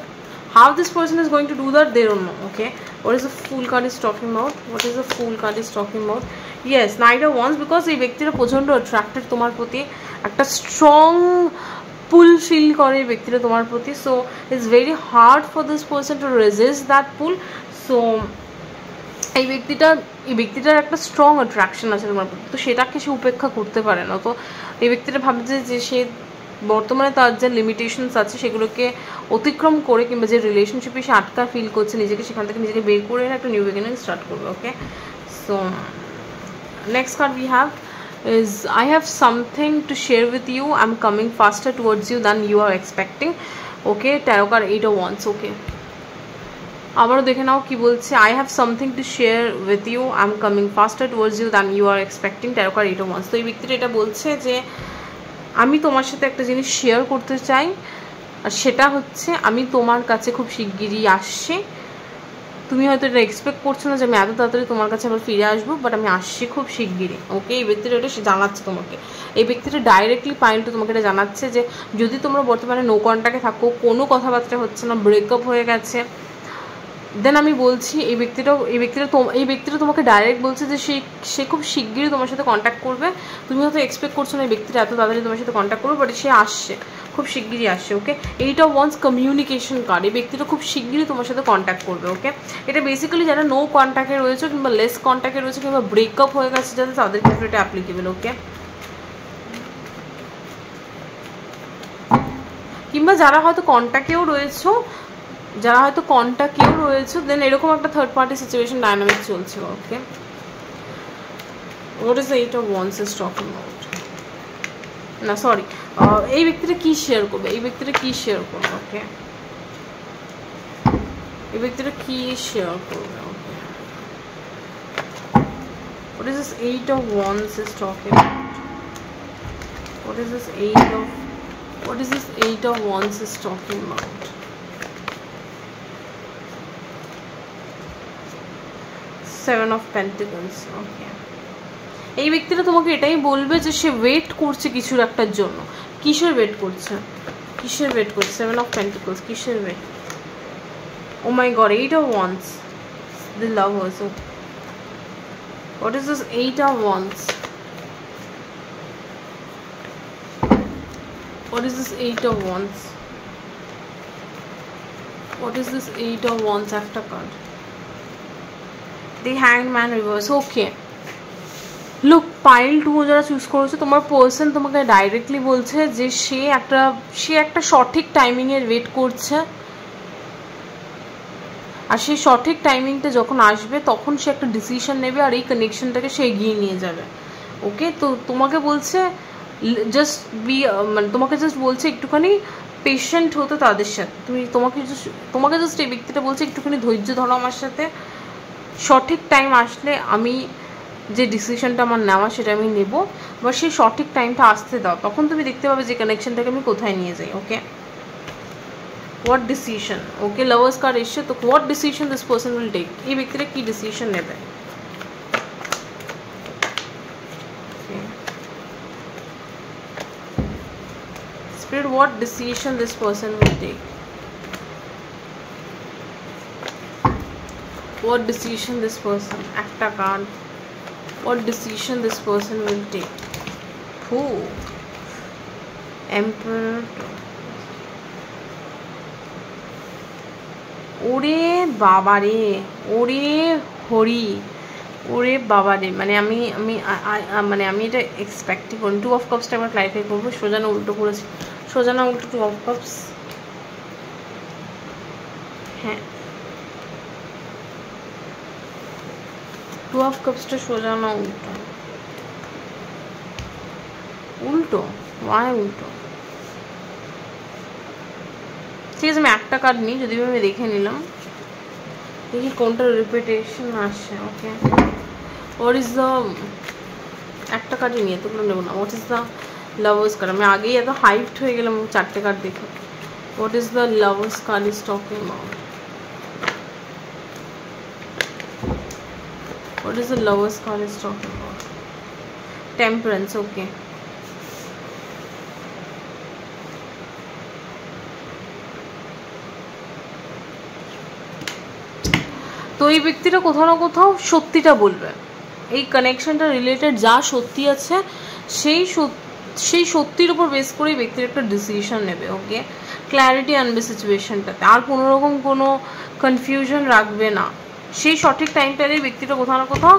how this person is going to do that they don't know. Okay, what is the fool card is talking about? What is the fool card is talking about? Yes, Knight of Wands, because এই ব্যক্তিরা প্রচণ্ড attracted তোমার প্রতি, একটা strong পুল feel করে এই ব্যক্তিরা তোমার প্রতি। So it's very hard for this person to resist that pool. So এই ব্যক্তিটার একটা স্ট্রং অ্যাট্রাকশন আছে তোমার প্রতি, তো সেটাকে সে উপেক্ষা করতে পারে না। তো এই ব্যক্তিটা ভাবছে যে সে বর্তমানে তার যে লিমিটেশনস আছে সেগুলোকে অতিক্রম করে, কিংবা যে রিলেশনশিপে সে আটকা ফিল করছে নিজেকে, সেখান থেকে নিজেকে বের করে একটা নিউ বিগিনিং স্টার্ট করবে। Okay, so next card we have is I have something to share with you, I'm coming faster towards you than you are expecting. Okay, tarot card 8 of Wands. Okay, আবারও দেখে নাও কি বলছে। I have something to share with you, I'm coming faster towards you than you are expecting. tarot card 8 of Wands। তো এই ব্যক্তিটা এটা বলছে যে আমি তোমার সাথে একটা জিনিস শেয়ার করতে চাই, আর সেটা হচ্ছে আমি তোমার কাছে খুব শিগগিরই আসছি। তুমি হয়তো এটা এক্সপেক্ট করছো না যে আমি এত তাড়াতাড়ি তোমার কাছে আবার ফিরে আসবো, বাট আমি আসছি খুব শিগগিরই। ওকে, এই ব্যক্তিটা এটা জানাচ্ছে তোমাকে, এই ব্যক্তিটা ডাইরেক্টলি পাইলটু তোমাকে এটা জানাচ্ছে যে যদি তোমরা বর্তমানে নো কন্ট্যাক্টে থাকো, কোনো কথাবার্তা হচ্ছে না, ব্রেকআপ হয়ে গেছে, দেন আমি বলছি এই ব্যক্তিটা তোমাকে ডাইরেক্ট বলছে যে সে খুব শিগগিরই তোমার সাথে কন্ট্যাক্ট করবে। তুমি হয়তো এক্সপেক্ট করছো না এই ব্যক্তিটা এত তাড়াতাড়ি তোমার সাথে কন্ট্যাক্ট করবে, বাট সে আসছে, খুব শিগগিরই আসছে। ওকে, 8 of Wands কমিউনিকেশন কার্ড, এই ব্যক্তিটা খুব শিগগিরই তোমার সাথে কন্ট্যাক্ট করবে। ওকে, এটা বেসিক্যালি যারা নো কন্ট্যাক্টে রয়েছে, কিংবা লেস কন্ট্যাক্টে রয়েছে, কিংবা ব্রেকআপ হয়ে গেছে যাদের, তাদের ক্ষেত্রে এটা অ্যাপ্লিকেবল। ওকে, কিংবা যারা হয়তো কন্ট্যাক্টেও রয়েছে, দেন এরকম একটা থার্ড পার্টি সিচুয়েশন ডায়নামিক চলছে। Okay, what is the 8 of Wands is talking about? না সরি, এই ব্যক্তিটা কি শেয়ার করবে, ওকে, এই ব্যক্তিটা কি শেয়ার করবে? ওকে, what is this 8 of Wands is talking about? What is this 8 of Wands is talking about? Seven of Pentacles. Okay, এই ব্যক্তিটা তোমাকে এটাই বলবে যে সে ওয়েট করছে কিছুর একটার জন্য। কিসের ওয়েট করছে? 7 of Pentacles, কিসের wait? Oh my god, 8 of Wands, the Lovers. What is this 8 of Wands? What is this 8 of Wands? What is this 8 of Wands? একটা card, The Hanged Man reverse. Okay, look, pile 2 যারা choose করেছে, তোমার person তোমাকে directly বলছে যে সে একটা সঠিক টাইমিংয়ের wait করছে, আর সেই সঠিক টাইমিংটা যখন আসবে তখন সে একটা ডিসিশন নেবে, আর এই কানেকশনটাকে সে এগিয়ে নিয়ে যাবে। ওকে, তো তোমাকে বলছে তোমাকে জাস্ট বলছে একটুখানি পেশেন্ট হতে তাদের সাথে। তোমাকে জাস্ট এই ব্যক্তিটা বলছে একটুখানি ধৈর্য ধরো আমার সাথে, সঠিক টাইম আসলে আমি যে ডিসিশনটা আমার নেওয়া সেটা আমি নেব, বা সেই সঠিক টাইমটা আসতে দাও, তখন তুমি দেখতে পাবে যে কানেকশনটাকে আমি কোথায় নিয়ে যাই। Okay, what decision? Okay, lovers card এসছে, তো what decision this person will take, এই ব্যক্তিটা কি ডিসিশন নেবে? Spirit, what decision this person will take? What decision this person? একটা card, what decision this person will take? Who? Emperor. ওরে বাবারে, ওরে হরি, ওরে বাবারে, আমি এটা এক্সপেক্টই করি। 2 of Cups আমরা ক্লারিফাই করবো। সোজানা উল্টো করেছি, সোজানা উল্টো 2 of Cups। হ্যাঁ, 2 of Cupsটা সোজানা উল্টো, উল্টো। ঠিক আছে, আমি একটা কার্ড নিই, যদি আমি দেখে নিলাম, দেখি কোনটা রিপিটেশন আসছে। ওকে, হোয়াট ইজ দ্য, একটা কার্ডই নিয়ে এতগুলো নেবো না। What is the lovers card? আমি আগেই এত হাইপড হয়ে গেলাম 4টে কার্ড দেখে। What is the lovers card is talking about? What is the Lovers card is talking about? Temperance, okay. তো এই ব্যক্তিটা কোথাও না কোথাও সত্যিটা বলবে, এই কানেকশনটা রিলেটেড যা সত্যি আছে সেই সত্যির উপর বেস করে এই ব্যক্তির একটা ডিসিশন নেবে। ওকে, ক্ল্যারিটি আনবে সিচুয়েশনটাতে, আর কোনো রকম কোনো কনফিউশন রাখবে না। সেই সঠিক টাইমটাতে এই ব্যক্তিটা কোথাও না কোথাও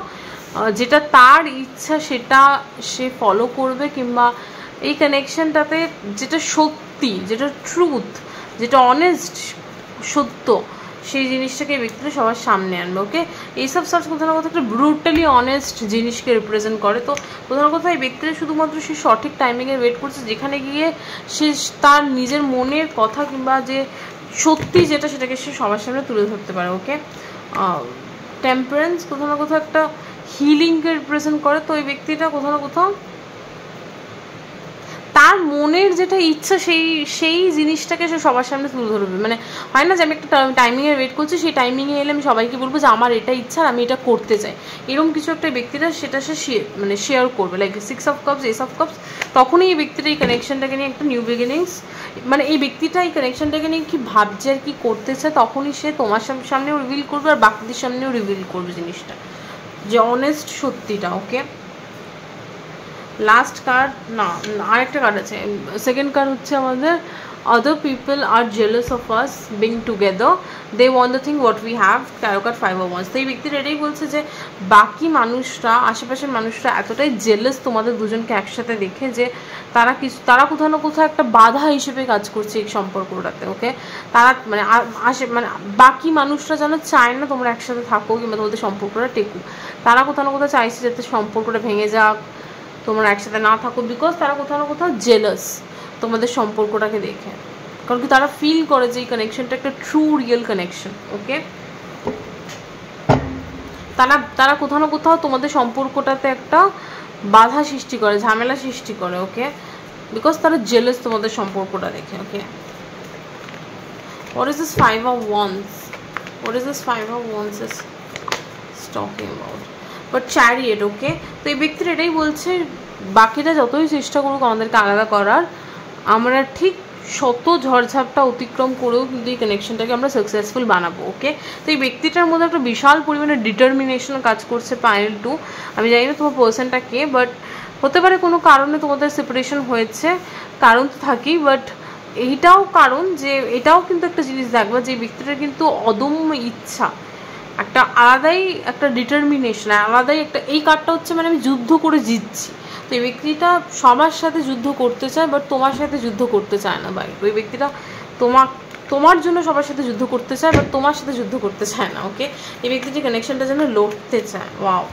যেটা তার ইচ্ছা সেটা সে ফলো করবে, কিংবা এই কানেকশনটাতে যেটা সত্যি, যেটা ট্রুথ, যেটা অনেস্ট সত্য, সেই জিনিসটাকে এই ব্যক্তিটা সবার সামনে আনবে। ওকে, এইসব সার্চ কোথাও না কোথাও একটা ব্রুটালি অনেস্ট জিনিসকে রিপ্রেজেন্ট করে। তো কোথাও না কোথাও এই ব্যক্তিটা শুধুমাত্র সেই সঠিক টাইমিংয়ে ওয়েট করছে, যেখানে গিয়ে সে তার নিজের মনের কথা কিংবা যে সত্যি যেটা সেটাকে সে সবার সামনে তুলে ধরতে পারে। ওকে, টেম্পারেন্স কোথাও না কোথাও একটা হিলিংকে রিপ্রেজেন্ট করে। তো এই ব্যক্তিটা কোথাও না কোথাও তার মনের যেটা ইচ্ছা সেই জিনিসটাকে সে সবার সামনে তুলে ধরবে। মানে হয় না যে আমি একটা টাইমিংয়ে ওয়েট করছি, সেই টাইমিংয়ে এলে আমি সবাইকে বলবো যে আমার এটা ইচ্ছা আর আমি এটা করতে চাই, এরকম কিছু একটা ব্যক্তিটা সেটা সে শেয়ার করবে। Like 6 of cups, S of cups, তখনই এই ব্যক্তিটা এই কানেকশনটাকে নিয়ে একটা নিউ বিগিনিংস, মানে এই ব্যক্তিটা এই কানেকশনটাকে নিয়ে কি ভাবছে আর কি করতে চায়, তখনই সে তোমার সামনেও রিভিল করবে আর বাকিদের সামনেও রিভিল করবে জিনিসটা, যে অনেস্ট সত্যিটা। ওকে, লাস্ট কার্ড না আরেকটা কার্ড আছে, সেকেন্ড কার্ড হচ্ছে আমাদের other people are jealous of us being together, they want the thing what we have, tarot card 5 of wands। তো এই ব্যক্তির এটাই বলছে যে বাকি মানুষরা, আশেপাশের মানুষরা এতটাই জেলাস তোমাদের দুজনকে একসাথে দেখে যে তারা কোথাও না কোথাও একটা বাধা হিসেবে কাজ করছে এই সম্পর্কটাতে। ওকে, তারা মানে বাকি মানুষরা যেন চায় না তোমরা একসাথে থাকো কিংবা তোমাদের সম্পর্কটা টেকুক, তারা কোথাও না কোথাও চাইছে যাতে সম্পর্কটা ভেঙে যাক, তোমরা একসাথে না থাকো, বিকজ তারা কোথাও না কোথাও জেলাস তোমাদের সম্পর্কটাকে দেখে, কারণ কি তারা ফিল করে যে এই কানেকশনটা একটা ট্রু রিয়েল কানেকশন। ওকে, তারা কোথাও না কোথাও তোমাদের সম্পর্কটাতে একটা বাধা সৃষ্টি করে, ঝামেলা সৃষ্টি করে। ওকে, বিকজ তারা জেলাস তোমাদের সম্পর্কটা দেখে। ওকে, what is this 5 of wands? What is this 5 of wands is talking about? But chariot। ওকে, তো এই ব্যক্তির এটাই বলছে বাকিরা যতই চেষ্টা করুক আমাদেরকে আলাদা করার, আমরা ঠিক শত ঝড়ঝাপটা অতিক্রম করেও কিন্তু এই কানেকশনটাকে আমরা সাকসেসফুল বানাবো। ওকে, তো এই ব্যক্তিটার মধ্যে একটা বিশাল পরিমাণে ডিটারমিনেশন কাজ করছে। পাইল 2, আমি জানি না তোমার পার্সনটা কে, বাট হতে পারে কোনো কারণে তোমাদের সেপারেশন হয়েছে, কারণ তো থাকেই, বাট এইটাও কারণ যে এটাও কিন্তু একটা জিনিস দেখবা যে ব্যক্তিটার কিন্তু অদম্য ইচ্ছা, একটা আলাদাই একটা ডিটারমিনেশন, আলাদাই একটা, এই কার্ডটা হচ্ছে মানে আমি যুদ্ধ করে জিতছি। তো এই ব্যক্তিটা সবার সাথে যুদ্ধ করতে চায়, বাট তোমার সাথে যুদ্ধ করতে চায় না। বাই ওই ব্যক্তিটা তোমার জন্য সবার সাথে যুদ্ধ করতে চায়, বাট তোমার সাথে যুদ্ধ করতে চায় না। ওকে, এই ব্যক্তিটি কানেকশনটা যেন লড়তে চায়। ওয়াও,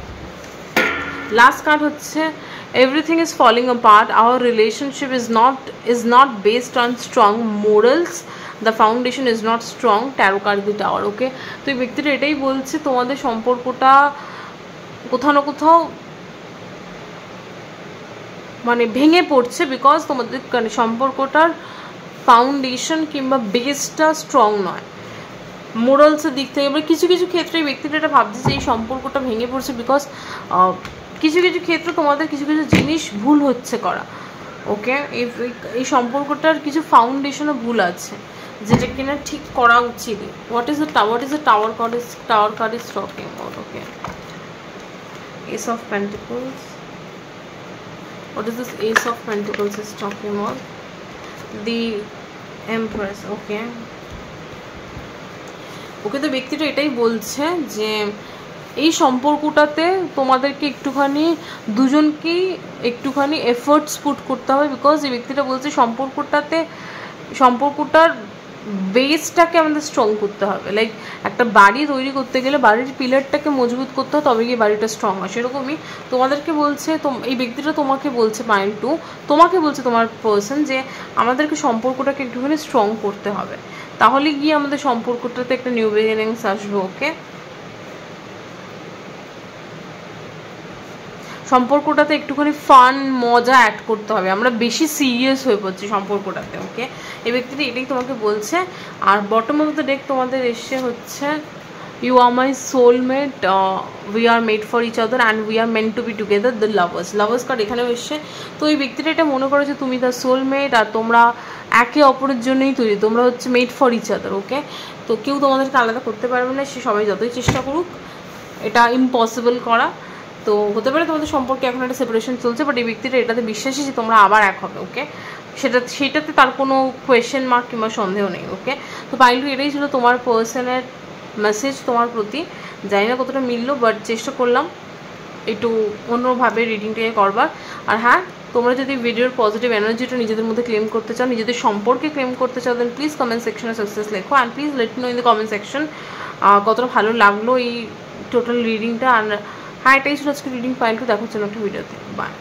লাস্ট কার্ড হচ্ছে everything is falling apart, our relationship is not based on strong morals, the foundation is not strong, tarot card the tower. Okay, তো এই ব্যক্তিটা এটাই বলছে তোমাদের সম্পর্কটা কোথাও না কোথাও মানে ভেঙে পড়ছে, বিকজ তোমাদের সম্পর্কটার ফাউন্ডেশন কিংবা বেসটা স্ট্রং নয় মোরালসের দিক থেকে। এবার কিছু কিছু ক্ষেত্রে এই ব্যক্তিটা এটা ভাবছে যে এই সম্পর্কটা ভেঙে পড়ছে বিকজ কিছু কিছু ক্ষেত্রে তোমাদের কিছু কিছু জিনিস ভুল হচ্ছে করা। ওকে, এই সম্পর্কটার কিছু ফাউন্ডেশনও ভুল আছে যেটা কিনা ঠিক করা উচিত। What is the tower card is talking about? Okay, S of pentacles. What is this Ace of Pentacles is talking about? The Empress. Okay, তো ব্যক্তিটা এটাই বলছে যে এই সম্পর্কটাতে তোমাদেরকে দুজনকেই একটুখানি এফোর্টস পুট করতে হবে, বিকজ এই ব্যক্তিটা বলছে সম্পর্কটার বেসটাকে আমাদের স্ট্রং করতে হবে। লাইক একটা বাড়ি তৈরি করতে গেলে বাড়ির পিলারটাকে মজবুত করতে হয়, তবে গিয়ে বাড়িটা স্ট্রং হয়। সেরকমই তোমাদেরকে বলছে, এই ব্যক্তিটা তোমাকে বলছে, পয়েন্ট 2 তোমাকে বলছে তোমার পার্সন, যে আমাদেরকে সম্পর্কটাকে একটুখানি স্ট্রং করতে হবে, তাহলে গিয়ে আমাদের সম্পর্কটাতে একটা নিউ বিগিনিংস আসবে। ওকে, সম্পর্কটাতে একটুখানি ফান মজা অ্যাড করতে হবে, আমরা বেশি সিরিয়াস হয়ে পড়ছি সম্পর্কটাতে। ওকে, এই ব্যক্তিটা এটাই তোমাকে বলছে। আর বটম অফ দ্য ডেক তোমাদের এসে হচ্ছে you are my soulmate, we are made for each other and we are meant to be together, the lovers card এখানেও এসছে। তো এই ব্যক্তিটা এটা মনে করে যে তুমি তার সোলমেট আর তোমরা একে অপরের জন্যই তৈরি, তোমরা হচ্ছে মেড ফর ইচ আদার। ওকে, তো কেউ তোমাদেরকে আলাদা করতে পারবে না, সে সবাই যতই চেষ্টা করুক, এটা ইম্পসিবল করা। তো হতে পারে তোমাদের সম্পর্কে এখন একটা সেপারেশন চলছে, বাট এই ব্যক্তিটা এটাতে বিশ্বাসী যে তোমরা আবার এক হবে। ওকে, সেটাতে তার কোনো কোয়েশ্চেন মার্ক কিংবা সন্দেহ নেই। ওকে, তো পাইলু এটাই ছিল তোমার পার্সনের মেসেজ তোমার প্রতি। জানি না কতটা মিললো, বাট চেষ্টা করলাম একটু অন্যভাবে রিডিংটাকে করবার। আর হ্যাঁ, তোমরা যদি ভিডিওর পজিটিভ এনার্জিটা নিজেদের মধ্যে ক্লেম করতে চাও, নিজেদের সম্পর্কে ক্লেম করতে চাও, দেন প্লিজ কমেন্ট সেকশনে সাকসেস লেখো and please let know in the comment section কতটা ভালো লাগলো এই টোটাল রিডিংটা। আর হ্যাঁ, এটাই ছিল আজকে রিডিং। পাইলু, দেখো চলো একটা ভিডিওতে, বাই।